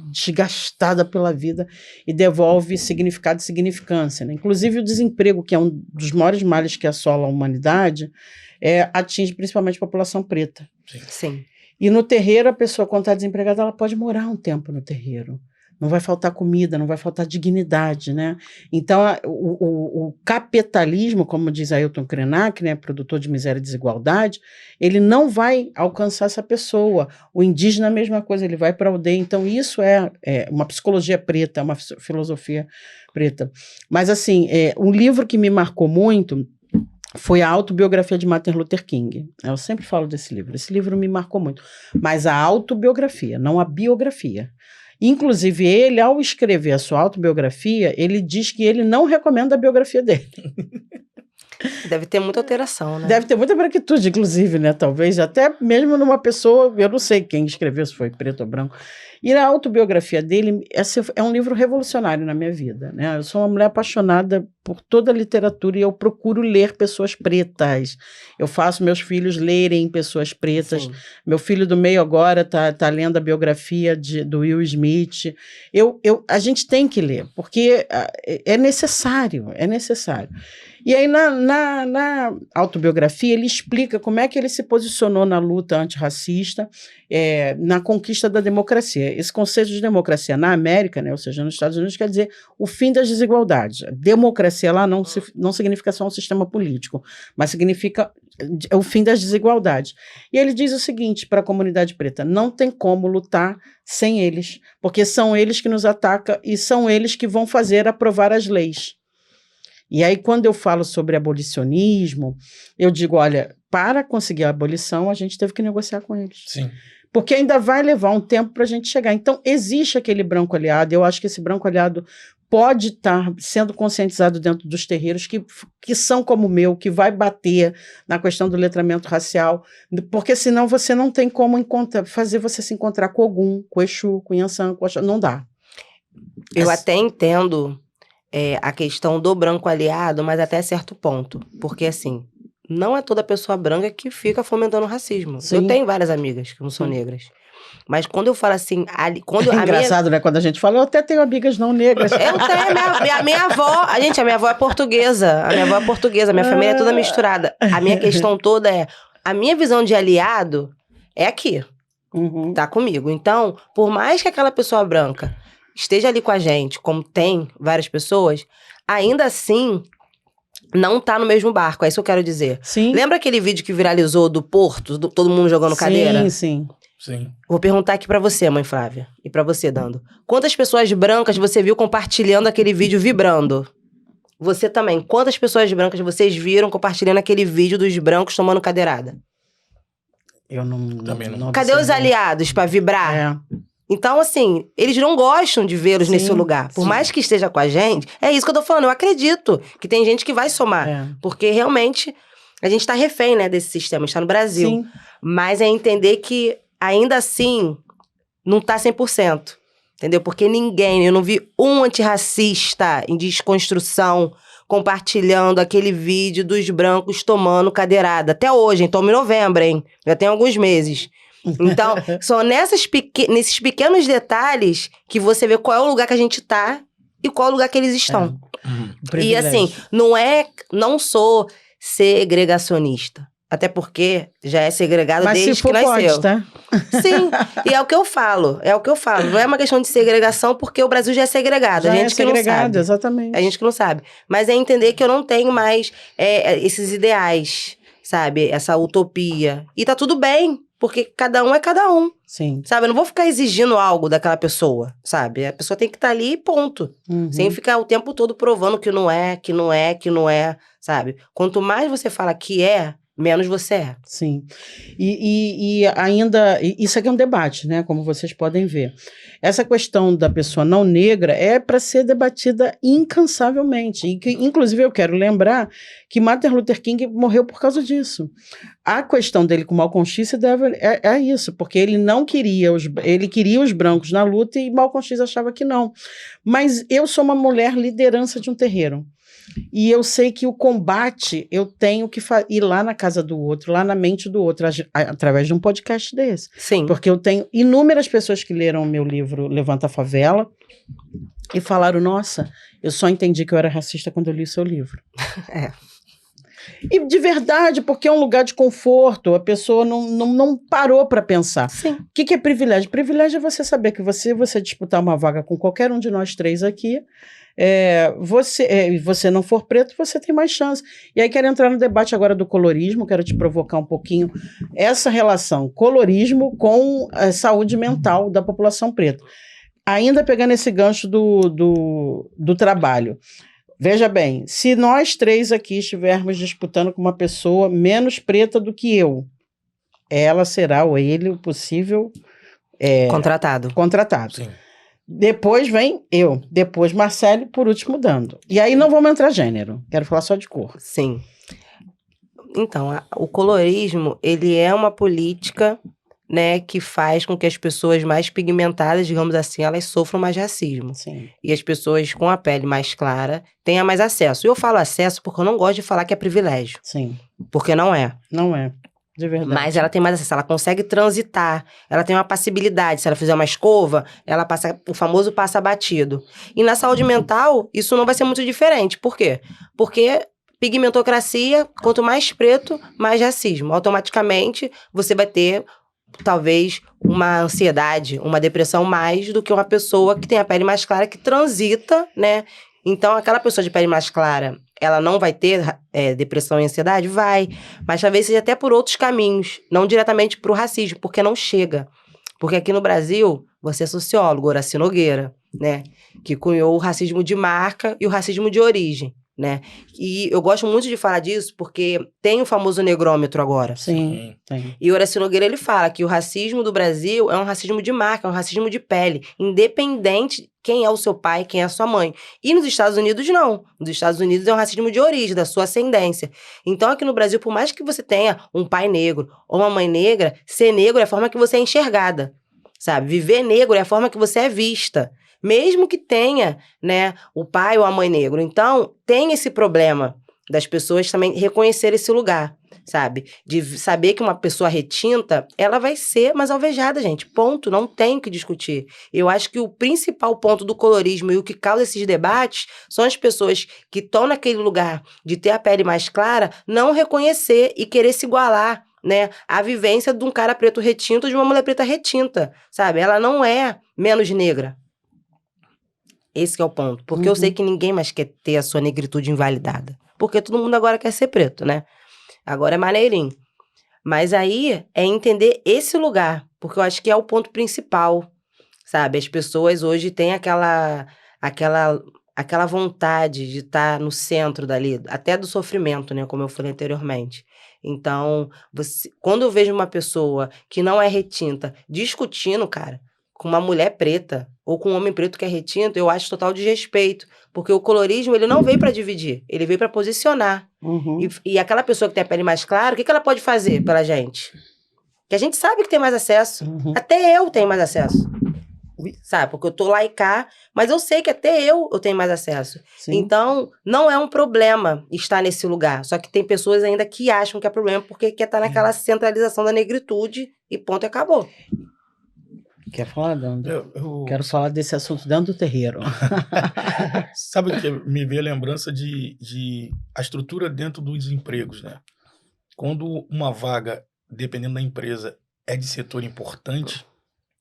desgastada pela vida e devolve significado e significância, né? Inclusive o desemprego, que é um dos maiores males que assola a humanidade, atinge principalmente a população preta. Sim. E no terreiro, a pessoa, quando está desempregada, ela pode morar um tempo no terreiro. Não vai faltar comida, não vai faltar dignidade, né? Então, o capitalismo, como diz Ailton Krenak, né, produtor de miséria e desigualdade, ele não vai alcançar essa pessoa. O indígena, a mesma coisa, ele vai para a aldeia. Então, isso é uma psicologia preta, uma filosofia preta. Mas, assim, um livro que me marcou muito foi a autobiografia de Martin Luther King. Eu sempre falo desse livro. Esse livro me marcou muito. Mas a autobiografia, não a biografia. Inclusive, ele, ao escrever a sua autobiografia, ele diz que ele não recomenda a biografia dele. Deve ter muita alteração, né? Deve ter muita branquitude, inclusive, né? Talvez até mesmo numa pessoa, eu não sei quem escreveu, se foi preto ou branco. E a autobiografia dele é um livro revolucionário na minha vida, né? Eu sou uma mulher apaixonada por toda a literatura e eu procuro ler pessoas pretas. Eu faço meus filhos lerem pessoas pretas. Sim. Meu filho do meio agora tá lendo a biografia do Will Smith. A gente tem que ler, porque é necessário, é necessário. E aí, na autobiografia, ele explica como é que ele se posicionou na luta antirracista, na conquista da democracia. Esse conceito de democracia na América, né, ou seja, nos Estados Unidos, quer dizer o fim das desigualdades. A democracia lá não significa só um sistema político, mas significa o fim das desigualdades. E ele diz o seguinte para a comunidade preta: não tem como lutar sem eles, porque são eles que nos atacam e são eles que vão fazer aprovar as leis. E aí, quando eu falo sobre abolicionismo, eu digo, olha, para conseguir a abolição, a gente teve que negociar com eles. Sim. Porque ainda vai levar um tempo para a gente chegar. Então, existe aquele branco aliado, eu acho que esse branco aliado pode estar sendo conscientizado dentro dos terreiros que são como o meu, que vai bater na questão do letramento racial, porque senão você não tem como fazer você se encontrar com Ogum, com Exu, com Yansan, com Oxum, não dá. Eu até entendo a questão do branco aliado, mas até certo ponto. Porque, assim, não é toda pessoa branca que fica fomentando racismo. Sim. Eu tenho várias amigas que não são negras. Mas quando eu falo assim... Engraçado, né? Quando a gente fala, eu até tenho amigas não negras. Eu tenho, a minha avó... Gente, a minha avó é portuguesa. A minha família é toda misturada. A minha questão toda a minha visão de aliado é aqui. Uhum. Tá comigo. Então, por mais que aquela pessoa branca esteja ali com a gente, como tem várias pessoas, ainda assim, não tá no mesmo barco. É isso que eu quero dizer. Sim. Lembra aquele vídeo que viralizou do Porto, todo mundo jogando cadeira? Sim. Vou perguntar aqui pra você, mãe Flávia, e pra você, Dando. Quantas pessoas brancas você viu compartilhando aquele vídeo vibrando? Você também. Quantas pessoas brancas vocês viram compartilhando aquele vídeo dos brancos tomando cadeirada? Eu não Cadê os aliados pra vibrar? Então, assim, eles não gostam de vê-los nesse lugar. Por mais que esteja com a gente, é isso que eu tô falando. Eu acredito que tem gente que vai somar. Porque, realmente, a gente tá refém, né, desse sistema. A gente tá no Brasil. Sim. Mas é entender que, ainda assim, não tá 100%. Entendeu? Porque eu não vi um antirracista em desconstrução compartilhando aquele vídeo dos brancos tomando cadeirada. Até hoje, hein? Estamos em novembro, hein? Já tem alguns meses. Então, são nesses pequenos detalhes que você vê qual é o lugar que a gente tá e qual é o lugar que eles estão. E assim, não sou segregacionista. Até porque já é segregado desde que nasceu. Pode, tá? Sim, e é o que eu falo. Não é uma questão de segregação, porque o Brasil já é segregado. Já a gente é segregado, que não sabe. Exatamente. A gente que não sabe. Mas é entender que eu não tenho mais esses ideais, sabe? Essa utopia. E tá tudo bem, porque cada um é cada um. Sim. Sabe? Eu não vou ficar exigindo algo daquela pessoa, sabe? A pessoa tem que estar ali e ponto. Sem ficar o tempo todo provando que não é, sabe? Quanto mais você fala que é, menos você é. Sim. E ainda, isso aqui é um debate, né? Como vocês podem ver. Essa questão da pessoa não negra é para ser debatida incansavelmente. E que, inclusive, eu quero lembrar que Martin Luther King morreu por causa disso. A questão dele com Malcolm X é isso, porque ele não queria, ele queria os brancos na luta e Malcolm X achava que não. Mas eu sou uma mulher liderança de um terreiro. E eu sei que o combate, eu tenho que ir lá na casa do outro, lá na mente do outro, através de um podcast desse. Sim. Porque eu tenho inúmeras pessoas que leram o meu livro Levanta a Favela e falaram, nossa, eu só entendi que eu era racista quando eu li o seu livro. E de verdade, porque é um lugar de conforto, a pessoa não parou para pensar. Sim. O que é privilégio? Privilégio é você saber que você disputar uma vaga com qualquer um de nós três aqui, você não for preto, você tem mais chance. E aí quero entrar no debate agora do colorismo, quero te provocar um pouquinho essa relação colorismo com a saúde mental da população preta. Ainda pegando esse gancho do trabalho. Veja bem, se nós três aqui estivermos disputando com uma pessoa menos preta do que eu, ela será ou ele o possível contratado. Sim. Depois vem eu, depois Marcele, por último dando. E aí não vamos entrar gênero, quero falar só de cor. Sim. Então, o colorismo, ele é uma política, né, que faz com que as pessoas mais pigmentadas, digamos assim, elas sofram mais racismo. Sim. E as pessoas com a pele mais clara tenham mais acesso. E eu falo acesso porque eu não gosto de falar que é privilégio. Sim. Porque não é. Não é. De verdade. Mas ela tem mais acesso, ela consegue transitar, ela tem uma passibilidade. Se ela fizer uma escova, ela passa, o famoso passa batido. E na saúde mental, isso não vai ser muito diferente. Por quê? Porque pigmentocracia, quanto mais preto, mais racismo. Automaticamente, você vai ter, talvez, uma ansiedade, uma depressão mais do que uma pessoa que tem a pele mais clara, que transita, né? Então, aquela pessoa de pele mais clara, ela não vai ter depressão e ansiedade? Vai. Mas talvez seja até por outros caminhos, não diretamente para o racismo, porque não chega. Porque aqui no Brasil, você é sociólogo, Horaci Nogueira, né? Que cunhou o racismo de marca e o racismo de origem, né? E eu gosto muito de falar disso porque tem o famoso negrômetro agora. Sim, tem. E o Horaci Nogueira, ele fala que o racismo do Brasil é um racismo de marca, é um racismo de pele, independente quem é o seu pai, quem é a sua mãe. E nos Estados Unidos, não. Nos Estados Unidos é um racismo de origem, da sua ascendência. Então, aqui no Brasil, por mais que você tenha um pai negro ou uma mãe negra, ser negro é a forma que você é enxergada, sabe? Viver negro é a forma que você é vista. Mesmo que tenha, né, o pai ou a mãe negro. Então, tem esse problema das pessoas também reconhecer esse lugar, sabe? De saber que uma pessoa retinta, ela vai ser mais alvejada, gente. Ponto. Não tem o que discutir. Eu acho que o principal ponto do colorismo e o que causa esses debates são as pessoas que estão naquele lugar de ter a pele mais clara, não reconhecer e querer se igualar, né, a vivência de um cara preto retinto ou de uma mulher preta retinta, sabe? Ela não é menos negra. Esse que é o ponto. Porque eu sei que ninguém mais quer ter a sua negritude invalidada. Porque todo mundo agora quer ser preto, né? Agora é maneirinho. Mas aí é entender esse lugar. Porque eu acho que é o ponto principal, sabe? As pessoas hoje têm aquela vontade de estar no centro dali, até do sofrimento, né? Como eu falei anteriormente. Então, quando eu vejo uma pessoa que não é retinta discutindo, cara, com uma mulher preta ou com um homem preto que é retinto, eu acho total desrespeito. Porque o colorismo, ele não veio para dividir, ele veio para posicionar. E aquela pessoa que tem a pele mais clara, o que ela pode fazer pela gente? Que a gente sabe que tem mais acesso. Até eu tenho mais acesso. sabe? Porque eu tô lá e cá, mas eu sei que até eu tenho mais acesso. Sim. Então, não é um problema estar nesse lugar. Só que tem pessoas ainda que acham que é problema porque quer estar naquela centralização da negritude e ponto e acabou. Quer falar, Dando? Quero falar desse assunto dentro do terreiro. Sabe o que me veio a lembrança de a estrutura dentro dos empregos, né? Quando uma vaga, dependendo da empresa, é de setor importante,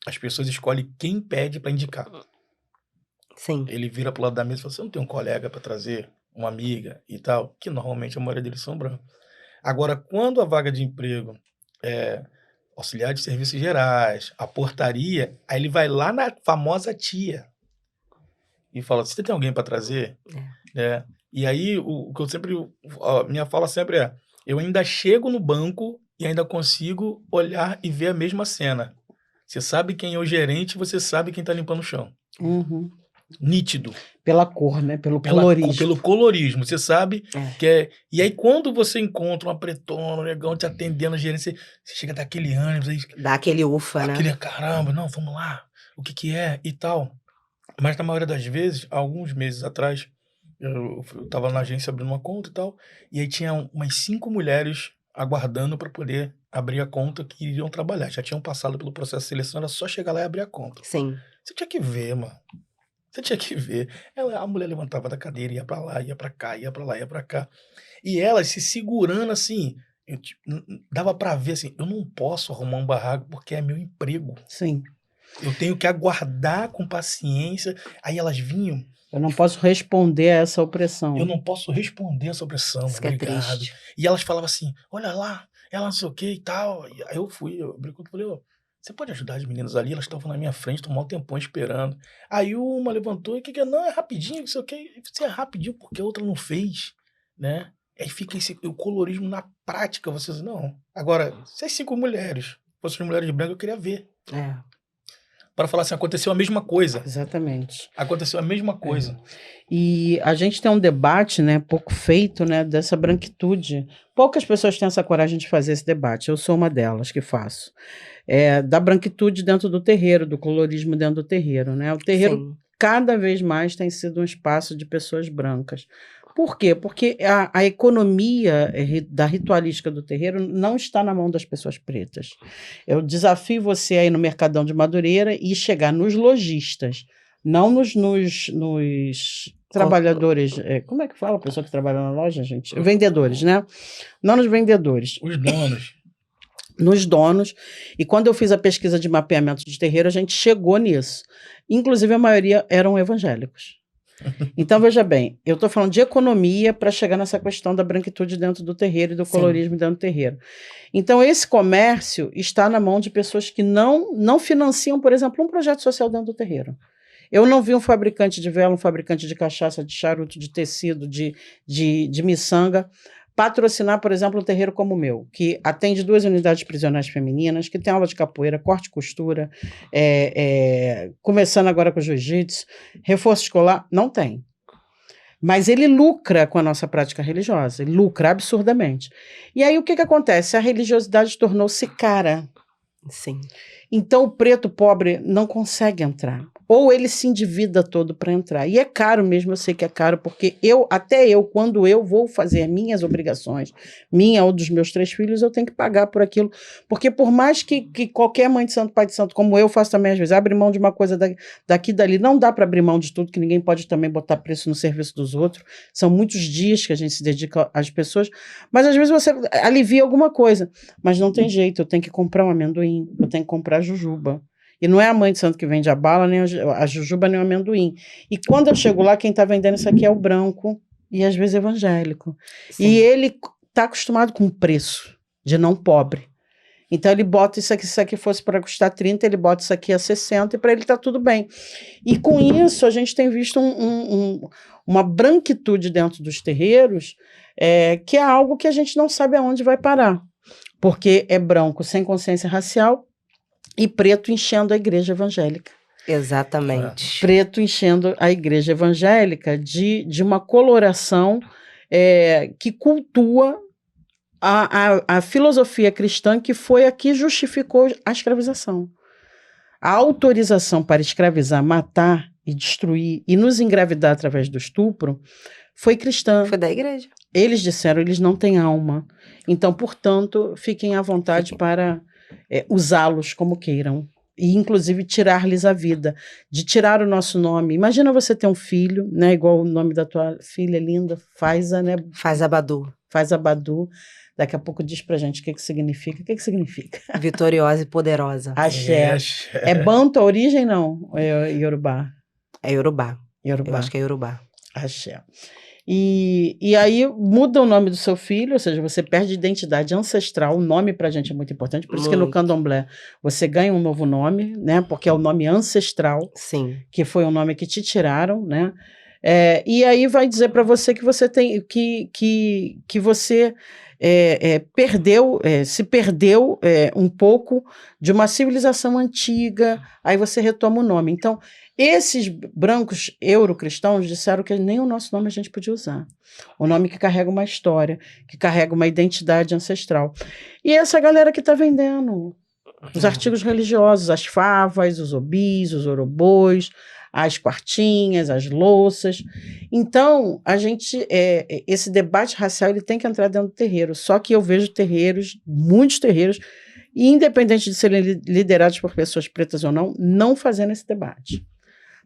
as pessoas escolhem quem pede para indicar. Sim. Ele vira pro lado da mesa e fala, você não tem um colega para trazer, uma amiga e tal? Que normalmente a maioria deles são brancos. Agora, quando a vaga de emprego é auxiliar de serviços gerais, a portaria, aí ele vai lá na famosa tia e fala, você tem alguém para trazer? E aí, o que eu sempre... minha fala sempre é, eu ainda chego no banco e ainda consigo olhar e ver a mesma cena. Você sabe quem é o gerente, você sabe quem está limpando o chão. Uhum. Nítido. Pela cor, né? Pelo colorismo. Pelo colorismo. Você sabe que é... E aí, quando você encontra uma pretona, um negão te atendendo, a gerente, você chega daquele ânimo. Aí, dá aquele ufa, aquele, né? caramba, não, vamos lá. O que é e tal. Mas, na maioria das vezes, alguns meses atrás, eu estava na agência abrindo uma conta e tal, e aí tinha umas 5 mulheres aguardando para poder abrir a conta que iriam trabalhar. Já tinham passado pelo processo de seleção, era só chegar lá e abrir a conta. Sim. Você tinha que ver, mano. Você tinha que ver. A mulher levantava da cadeira, ia pra lá, ia pra cá, ia pra lá, ia pra cá. E elas se segurando assim, dava pra ver assim, eu não posso arrumar um barraco porque é meu emprego. Sim. Eu tenho que aguardar com paciência. Aí elas vinham. Eu não posso responder a essa opressão. Eu não posso responder a essa opressão, Isso que é obrigado. triste. E elas falavam assim, olha lá, ela não sei o que e tal. E aí eu fui, eu abri e falei, você pode ajudar as meninas ali? Elas estavam na minha frente, estão um tempão esperando. Aí uma levantou e que não, é rapidinho, não sei o que. Você é rapidinho porque a outra não fez, né? Aí fica o colorismo na prática. Vocês, não. Agora, se as 5 mulheres fossem mulheres de branco, eu queria ver. Para falar assim, aconteceu a mesma coisa. Exatamente. Aconteceu a mesma coisa. E a gente tem um debate, né, pouco feito, né, dessa branquitude. Poucas pessoas têm essa coragem de fazer esse debate. Eu sou uma delas que faço. Da branquitude dentro do terreiro, do colorismo dentro do terreiro, né? O terreiro Sim. cada vez mais tem sido um espaço de pessoas brancas. Por quê? Porque a economia da ritualística do terreiro não está na mão das pessoas pretas. Eu desafio você aí no Mercadão de Madureira e chegar nos lojistas, não nos trabalhadores. Como é que fala a pessoa que trabalha na loja, gente? Vendedores, né? Não nos vendedores. Os donos. Nos donos. E quando eu fiz a pesquisa de mapeamento de terreiro, a gente chegou nisso. Inclusive, a maioria eram evangélicos. Então, veja bem, eu estou falando de economia para chegar nessa questão da branquitude dentro do terreiro e do colorismo dentro do terreiro. Então, esse comércio está na mão de pessoas que não financiam, por exemplo, um projeto social dentro do terreiro. Eu não vi um fabricante de vela, um fabricante de cachaça, de charuto, de tecido, de miçanga, patrocinar, por exemplo, um terreiro como o meu, que atende 2 unidades prisionais femininas, que tem aula de capoeira, corte e costura, começando agora com jiu-jitsu, reforço escolar, não tem. Mas ele lucra com a nossa prática religiosa, ele lucra absurdamente. E aí o que acontece? A religiosidade tornou-se cara. Sim. Então o preto pobre não consegue entrar. Ou ele se endivida todo para entrar. E é caro mesmo, eu sei que é caro, porque quando eu vou fazer minhas obrigações, minha ou dos meus 3 filhos, eu tenho que pagar por aquilo. Porque por mais que qualquer mãe de santo, pai de santo, como eu faço também às vezes, abre mão de uma coisa daqui e dali, não dá para abrir mão de tudo, que ninguém pode também botar preço no serviço dos outros. São muitos dias que a gente se dedica às pessoas, mas às vezes você alivia alguma coisa. Mas não tem jeito, eu tenho que comprar um amendoim, eu tenho que comprar jujuba. E não é a mãe de santo que vende a bala, nem a jujuba, nem o amendoim. E quando eu chego lá, quem está vendendo isso aqui é o branco e às vezes evangélico. Sim. E ele está acostumado com o preço de não pobre. Então ele bota isso aqui, se isso aqui fosse para custar 30, ele bota isso aqui a 60 e para ele está tudo bem. E com isso a gente tem visto uma branquitude dentro dos terreiros, que é algo que a gente não sabe aonde vai parar. Porque é branco sem consciência racial, e preto enchendo a igreja evangélica. Exatamente. Preto enchendo a igreja evangélica de uma coloração que cultua a filosofia cristã, que foi a que justificou a escravização. a autorização para escravizar, matar e destruir e nos engravidar através do estupro foi cristã. Foi da igreja. Eles disseram, eles não têm alma. Então, portanto, fiquem à vontade para usá-los como queiram. E, inclusive, tirar-lhes a vida. De tirar o nosso nome. Imagina você ter um filho, né? Igual o nome da tua filha linda, Faiza, né? Faz Abadu. Faz Abadu. Daqui a pouco diz pra gente o que significa. O que significa? Vitoriosa e poderosa. Axé. É Banto a origem, não? É Yorubá? É Yorubá. Yorubá. Eu acho que é Yorubá. Axé. E aí muda o nome do seu filho, ou seja, você perde identidade ancestral. O nome pra gente é muito importante, por isso que no candomblé você ganha um novo nome, né? Porque é o nome ancestral, Sim. que foi o nome que te tiraram, né? E aí vai dizer para você que você tem que você se perdeu um pouco de uma civilização antiga, aí você retoma o nome. Então, esses brancos eurocristãos disseram que nem o nosso nome a gente podia usar. O nome que carrega uma história, que carrega uma identidade ancestral. E essa galera que está vendendo os artigos religiosos, as favas, os obis, os orobôs, as quartinhas, as louças. Então, esse debate racial ele tem que entrar dentro do terreiro. Só que eu vejo terreiros, muitos terreiros, e independente de serem liderados por pessoas pretas ou não fazendo esse debate.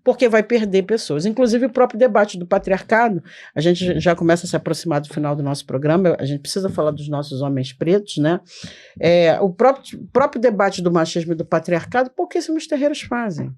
Porque vai perder pessoas. Inclusive, o próprio debate do patriarcado, a gente já começa a se aproximar do final do nosso programa, a gente precisa falar dos nossos homens pretos, né? O próprio debate do machismo e do patriarcado, pouquíssimos terreiros fazem.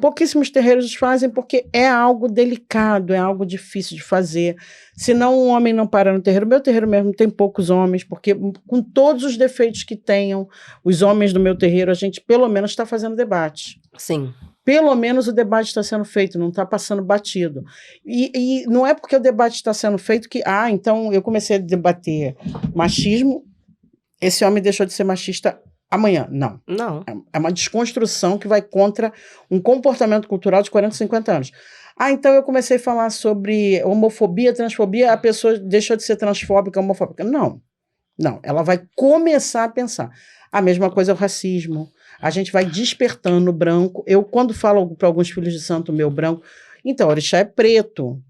Pouquíssimos terreiros fazem porque é algo delicado, é algo difícil de fazer. Senão um homem não para no terreiro. Meu terreiro mesmo tem poucos homens, porque com todos os defeitos que tenham os homens do meu terreiro, a gente pelo menos está fazendo debate. Sim. Pelo menos o debate está sendo feito, não está passando batido. E não é porque o debate está sendo feito que, então eu comecei a debater machismo, esse homem deixou de ser machista amanhã. Não. Não. É uma desconstrução que vai contra um comportamento cultural de 40, 50 anos. Então eu comecei a falar sobre homofobia, transfobia, a pessoa deixou de ser transfóbica, homofóbica. Não. Não. Ela vai começar a pensar. A mesma coisa é o racismo. A gente vai despertando o branco. Eu, quando falo para alguns filhos de santo meu branco, então, orixá é preto.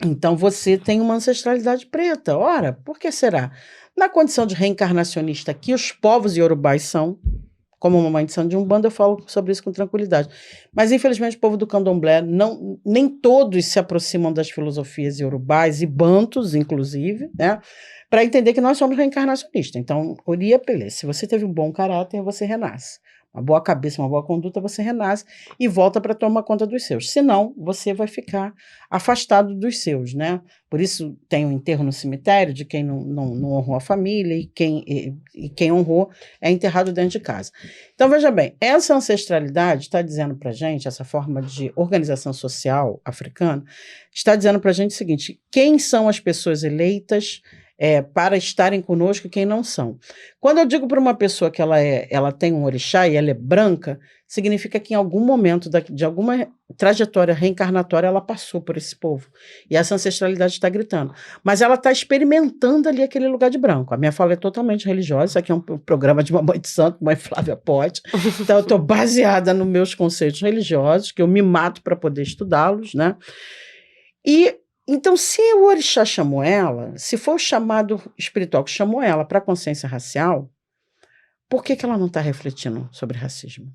Então, você tem uma ancestralidade preta. Ora, por que será? Na condição de reencarnacionista que os povos iorubás são, como mamãe de santo de Umbanda, eu falo sobre isso com tranquilidade. Mas, infelizmente, o povo do candomblé, nem todos se aproximam das filosofias iorubás e bantos, inclusive, né? Para entender que nós somos reencarnacionistas. Então, Oria Pelé, se você teve um bom caráter, você renasce. Uma boa cabeça, uma boa conduta, você renasce e volta para tomar conta dos seus. Senão, você vai ficar afastado dos seus, né? Por isso, tem o enterro no cemitério de quem não honrou a família e quem honrou é enterrado dentro de casa. Então, veja bem, essa ancestralidade está dizendo para a gente, essa forma de organização social africana, está dizendo para a gente o seguinte: quem são as pessoas eleitas para estarem conosco e quem não são. Quando eu digo para uma pessoa que ela tem um orixá e ela é branca, significa que em algum momento de alguma trajetória reencarnatória ela passou por esse povo. E essa ancestralidade está gritando. Mas ela está experimentando ali aquele lugar de branco. A minha fala é totalmente religiosa, isso aqui é um programa de mamãe de santo, mãe Flávia Pote. Então eu estou baseada nos meus conceitos religiosos, que eu me mato para poder estudá-los, né? Então, se o orixá chamou ela, se for o chamado espiritual que chamou ela para a consciência racial, por que ela não está refletindo sobre racismo?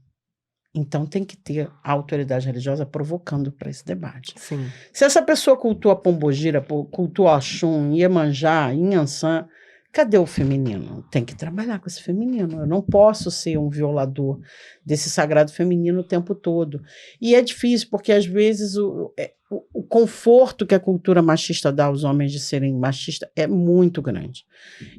Então, tem que ter a autoridade religiosa provocando para esse debate. Sim. Se essa pessoa cultua Pombogira, cultua Oxum, Iemanjá, Inhansã, cadê o feminino? Tem que trabalhar com esse feminino. Eu não posso ser um violador desse sagrado feminino o tempo todo. E é difícil, porque às vezes o conforto que a cultura machista dá aos homens de serem machistas é muito grande.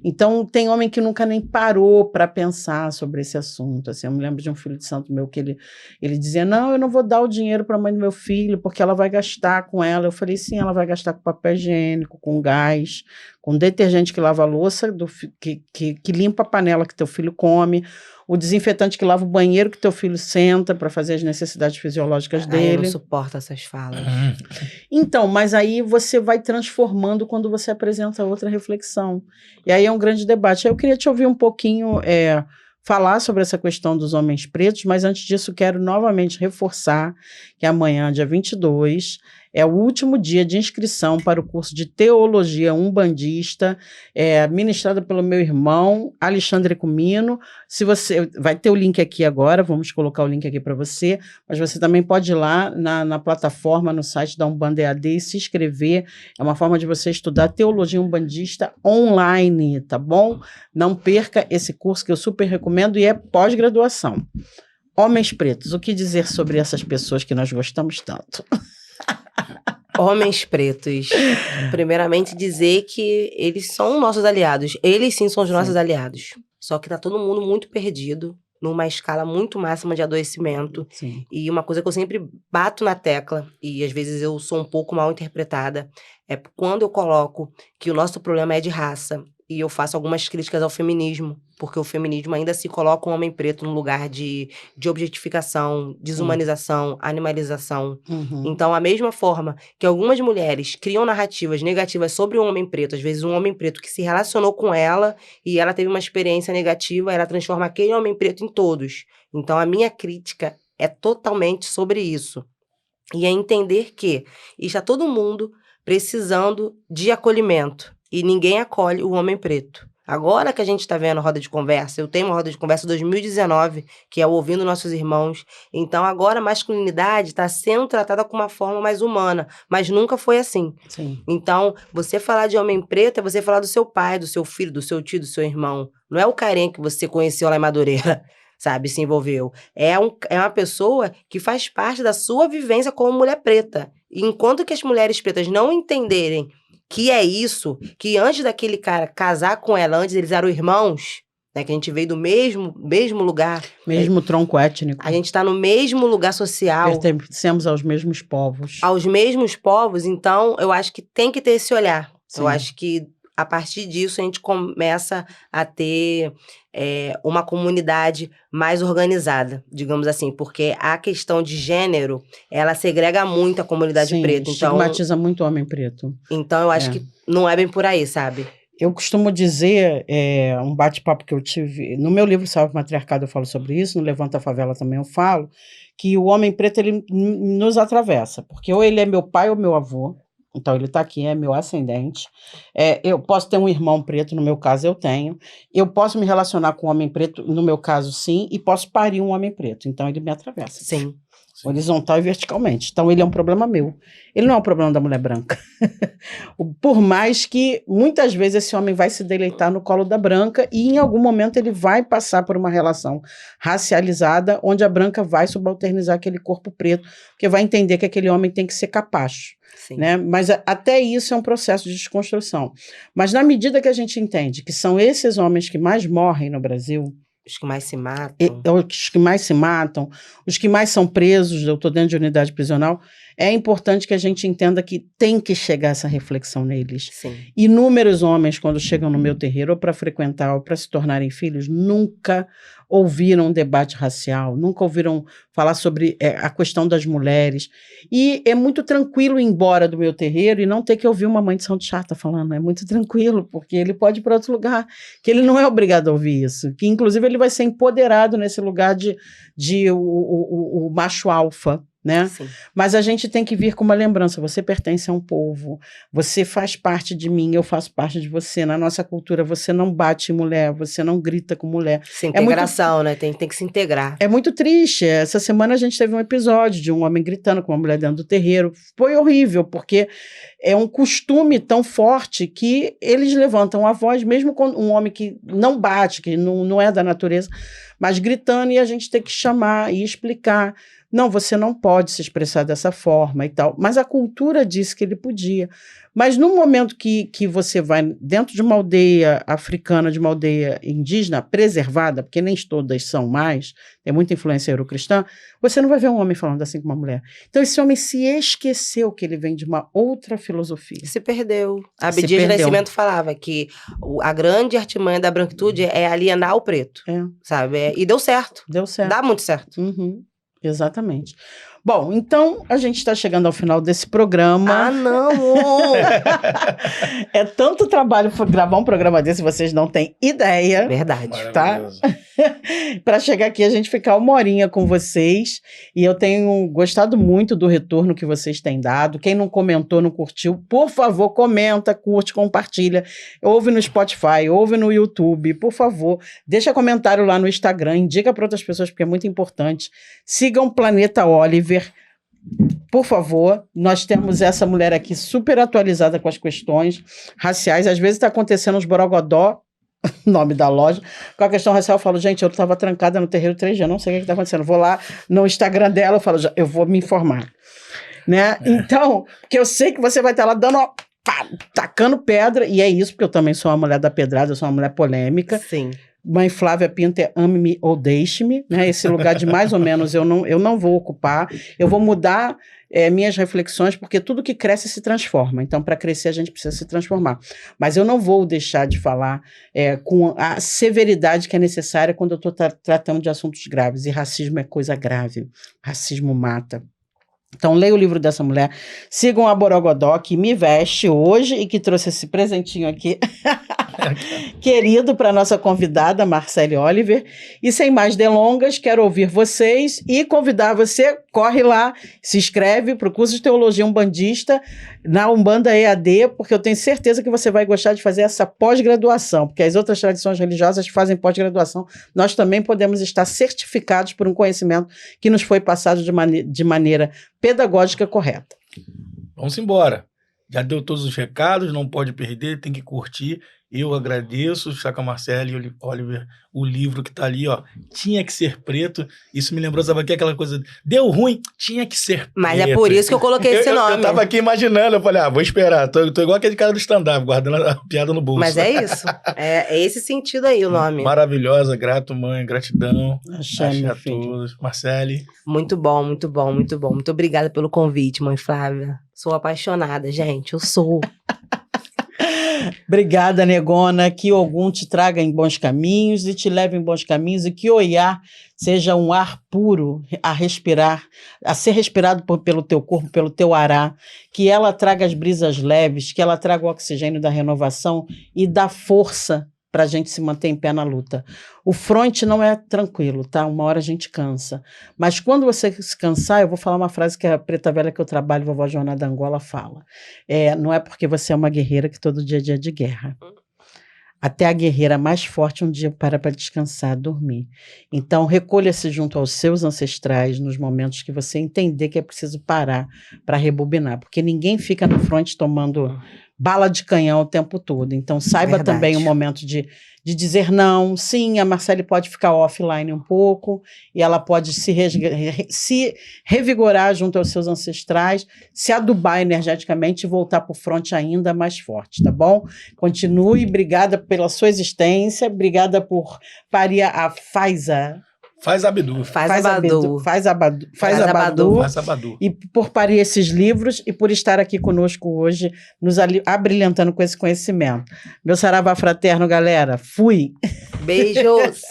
Então, tem homem que nunca nem parou para pensar sobre esse assunto. Assim, eu me lembro de um filho de santo meu que ele dizia, não, eu não vou dar o dinheiro para a mãe do meu filho, porque ela vai gastar com ela. Eu falei, sim, ela vai gastar com papel higiênico, com gás, com detergente que lava a louça, que limpa a panela que teu filho come, o desinfetante que lava o banheiro que teu filho senta para fazer as necessidades fisiológicas dele. Eu não suporto essas falas. Então, mas aí você vai transformando quando você apresenta outra reflexão. E aí é um grande debate. Aí eu queria te ouvir um pouquinho falar sobre essa questão dos homens pretos, mas antes disso quero novamente reforçar que amanhã, dia 22, é o último dia de inscrição para o curso de Teologia Umbandista, ministrado pelo meu irmão Alexandre Comino. Se você vai ter o link aqui agora, vamos colocar o link aqui para você, mas você também pode ir lá na plataforma, no site da Umbanda EAD e se inscrever. É uma forma de você estudar Teologia Umbandista online, tá bom? Não perca esse curso que eu super recomendo e é pós-graduação. Homens pretos, o que dizer sobre essas pessoas que nós gostamos tanto? Homens pretos. Primeiramente, dizer que eles são nossos aliados. Eles sim são os nossos aliados. Só que tá todo mundo muito perdido, numa escala muito máxima de adoecimento. Sim. E uma coisa que eu sempre bato na tecla, e às vezes eu sou um pouco mal interpretada, é quando eu coloco que o nosso problema é de raça. E eu faço algumas críticas ao feminismo, porque o feminismo ainda se coloca um homem preto no lugar de objetificação, desumanização, animalização. Uhum. Então, a mesma forma que algumas mulheres criam narrativas negativas sobre um homem preto, às vezes um homem preto que se relacionou com ela e ela teve uma experiência negativa, ela transforma aquele homem preto em todos. Então, a minha crítica é totalmente sobre isso. E é entender que está todo mundo precisando de acolhimento. E ninguém acolhe o homem preto. Agora que a gente está vendo a roda de conversa, eu tenho uma roda de conversa 2019, que é o Ouvindo Nossos Irmãos. Então, agora a masculinidade está sendo tratada com uma forma mais humana, mas nunca foi assim. Sim. Então, você falar de homem preto é você falar do seu pai, do seu filho, do seu tio, do seu irmão. Não é o carinha que você conheceu lá em Madureira, sabe, se envolveu. É uma pessoa que faz parte da sua vivência como mulher preta. E enquanto que as mulheres pretas não entenderem que é isso, que antes daquele cara casar com ela, antes eles eram irmãos, né, que a gente veio do mesmo lugar. Mesmo tronco étnico. A gente está no mesmo lugar social. Pertencemos aos mesmos povos. Aos mesmos povos, então eu acho que tem que ter esse olhar. Sim. Eu acho que a partir disso a gente começa a ter uma comunidade mais organizada, digamos assim, porque a questão de gênero, ela segrega muito a comunidade Sim, preta. Então, estigmatiza muito o homem preto. Então eu acho que não é bem por aí, sabe? Eu costumo dizer, um bate-papo que eu tive, no meu livro Salve Matriarcado eu falo sobre isso, no Levanta a Favela também eu falo, que o homem preto ele nos atravessa, porque ou ele é meu pai ou meu avô, então ele está aqui, é meu ascendente, eu posso ter um irmão preto, no meu caso eu tenho, eu posso me relacionar com um homem preto, no meu caso sim, e posso parir um homem preto, então ele me atravessa. Sim. Horizontal e verticalmente. Então, ele é um problema meu. Ele não é um problema da mulher branca. Por mais que, muitas vezes, esse homem vai se deleitar no colo da branca e, em algum momento, ele vai passar por uma relação racializada, onde a branca vai subalternizar aquele corpo preto, porque vai entender que aquele homem tem que ser capacho. Né? Mas até isso é um processo de desconstrução. Mas, na medida que a gente entende que são esses homens que mais morrem no Brasil, os que mais se matam. Os que mais se matam, os que mais são presos, eu estou dentro de unidade prisional, é importante que a gente entenda que tem que chegar essa reflexão neles. Sim. Inúmeros homens, quando chegam no meu terreiro, ou para frequentar, ou para se tornarem filhos, nunca ouviram um debate racial, nunca ouviram falar sobre a questão das mulheres. E é muito tranquilo ir embora do meu terreiro e não ter que ouvir uma mãe de São de Chata falando. É muito tranquilo, porque ele pode ir para outro lugar, que ele não é obrigado a ouvir isso. Que, inclusive, ele vai ser empoderado nesse lugar de o macho alfa. Né? Mas a gente tem que vir com uma lembrança, você pertence a um povo, você faz parte de mim, eu faço parte de você, na nossa cultura você não bate em mulher, você não grita com mulher. Essa integração, né? Tem que se integrar. É muito triste, essa semana a gente teve um episódio de um homem gritando com uma mulher dentro do terreiro, foi horrível, porque é um costume tão forte que eles levantam a voz, mesmo com um homem que não bate, que não é da natureza, mas gritando, e a gente tem que chamar e explicar. Não, você não pode se expressar dessa forma e tal. Mas a cultura disse que ele podia. Mas no momento que você vai dentro de uma aldeia africana, de uma aldeia indígena preservada, porque nem todas são mais, tem muita influência eurocristã, você não vai ver um homem falando assim com uma mulher. Então esse homem se esqueceu que ele vem de uma outra filosofia. Se perdeu. A Abdias de Nascimento falava que a grande artimanha da branquitude é alienar o preto, sabe? E deu certo. Deu certo. Dá muito certo. Uhum. Exatamente. Bom, então a gente está chegando ao final desse programa. Ah, não! É tanto trabalho gravar um programa desse, vocês não têm ideia. Verdade. Tá? Para chegar aqui, a gente ficar 1 horinha com vocês. E eu tenho gostado muito do retorno que vocês têm dado. Quem não comentou, não curtiu, por favor, comenta, curte, compartilha. Ouve no Spotify, ouve no YouTube, por favor. Deixa comentário lá no Instagram, indica para outras pessoas, porque é muito importante. Sigam Planeta Oliver. Por favor, nós temos essa mulher aqui super atualizada com as questões raciais. Às vezes está acontecendo uns borogodó, nome da loja, com a questão racial. Eu falo, gente, eu estava trancada no terreiro 3 dias, não sei o que está acontecendo. Vou lá no Instagram dela, eu falo, eu vou me informar. Né? Então, porque eu sei que você vai estar lá dando, pá, tacando pedra, e é isso, porque eu também sou uma mulher da pedrada, eu sou uma mulher polêmica. Sim. Mãe Flávia Pinto é ame-me ou deixe-me, né? Esse lugar de mais ou menos eu não vou ocupar. Eu vou mudar minhas reflexões, porque tudo que cresce se transforma. Então, para crescer, a gente precisa se transformar. Mas eu não vou deixar de falar com a severidade que é necessária quando eu estou tratando de assuntos graves. E racismo é coisa grave. Racismo mata. Então, leia o livro dessa mulher. Sigam a Borogodó, que me veste hoje e que trouxe esse presentinho aqui. Querido, para nossa convidada, Marcele Oliver. E sem mais delongas, quero ouvir vocês e convidar você, corre lá, se inscreve para o curso de Teologia Umbandista na Umbanda EAD, porque eu tenho certeza que você vai gostar de fazer essa pós-graduação, porque as outras tradições religiosas fazem pós-graduação. Nós também podemos estar certificados por um conhecimento que nos foi passado de maneira pedagógica correta. Vamos embora. Já deu todos os recados, não pode perder, tem que curtir. Eu agradeço, Chaca Marcele Oliver, o livro que tá ali, ó. Tinha que ser preto. Isso me lembrou, sabe, aquela coisa, deu ruim, tinha que ser preto. Mas é por isso que eu coloquei esse nome. Eu tava aqui imaginando, eu falei, vou esperar. Tô igual aquele cara do stand-up, guardando a piada no bolso. Mas é isso. É esse sentido aí o nome. Maravilhosa, grato, mãe, gratidão. Axé a todos. Marcele. Muito bom, muito bom, muito bom. Muito obrigada pelo convite, mãe Flávia. Sou apaixonada, gente, eu sou. Obrigada, negona, que Ogum te traga em bons caminhos e te leve em bons caminhos, e que Oiá seja um ar puro a respirar, a ser respirado pelo teu corpo, pelo teu ará, que ela traga as brisas leves, que ela traga o oxigênio da renovação e da força para a gente se manter em pé na luta. O fronte não é tranquilo, tá? Uma hora a gente cansa. Mas quando você se cansar, eu vou falar uma frase que a preta velha que eu trabalho, vovó Joana da Angola, fala. Não é porque você é uma guerreira que todo dia é dia de guerra. Até a guerreira mais forte um dia para descansar, dormir. Então, recolha-se junto aos seus ancestrais nos momentos que você entender que é preciso parar para rebobinar. Porque ninguém fica no fronte tomando bala de canhão o tempo todo. Então, saiba também o momento de dizer não. Sim, a Marcele pode ficar offline um pouco e ela pode se revigorar junto aos seus ancestrais, se adubar energeticamente e voltar para o fronte ainda mais forte, tá bom? Continue, obrigada pela sua existência, obrigada por parir a Faiza. Faz Abdu. Faz Abadu. E por parir esses livros e por estar aqui conosco hoje, nos abrilhantando com esse conhecimento. Meu saravá fraterno, galera. Fui! Beijos!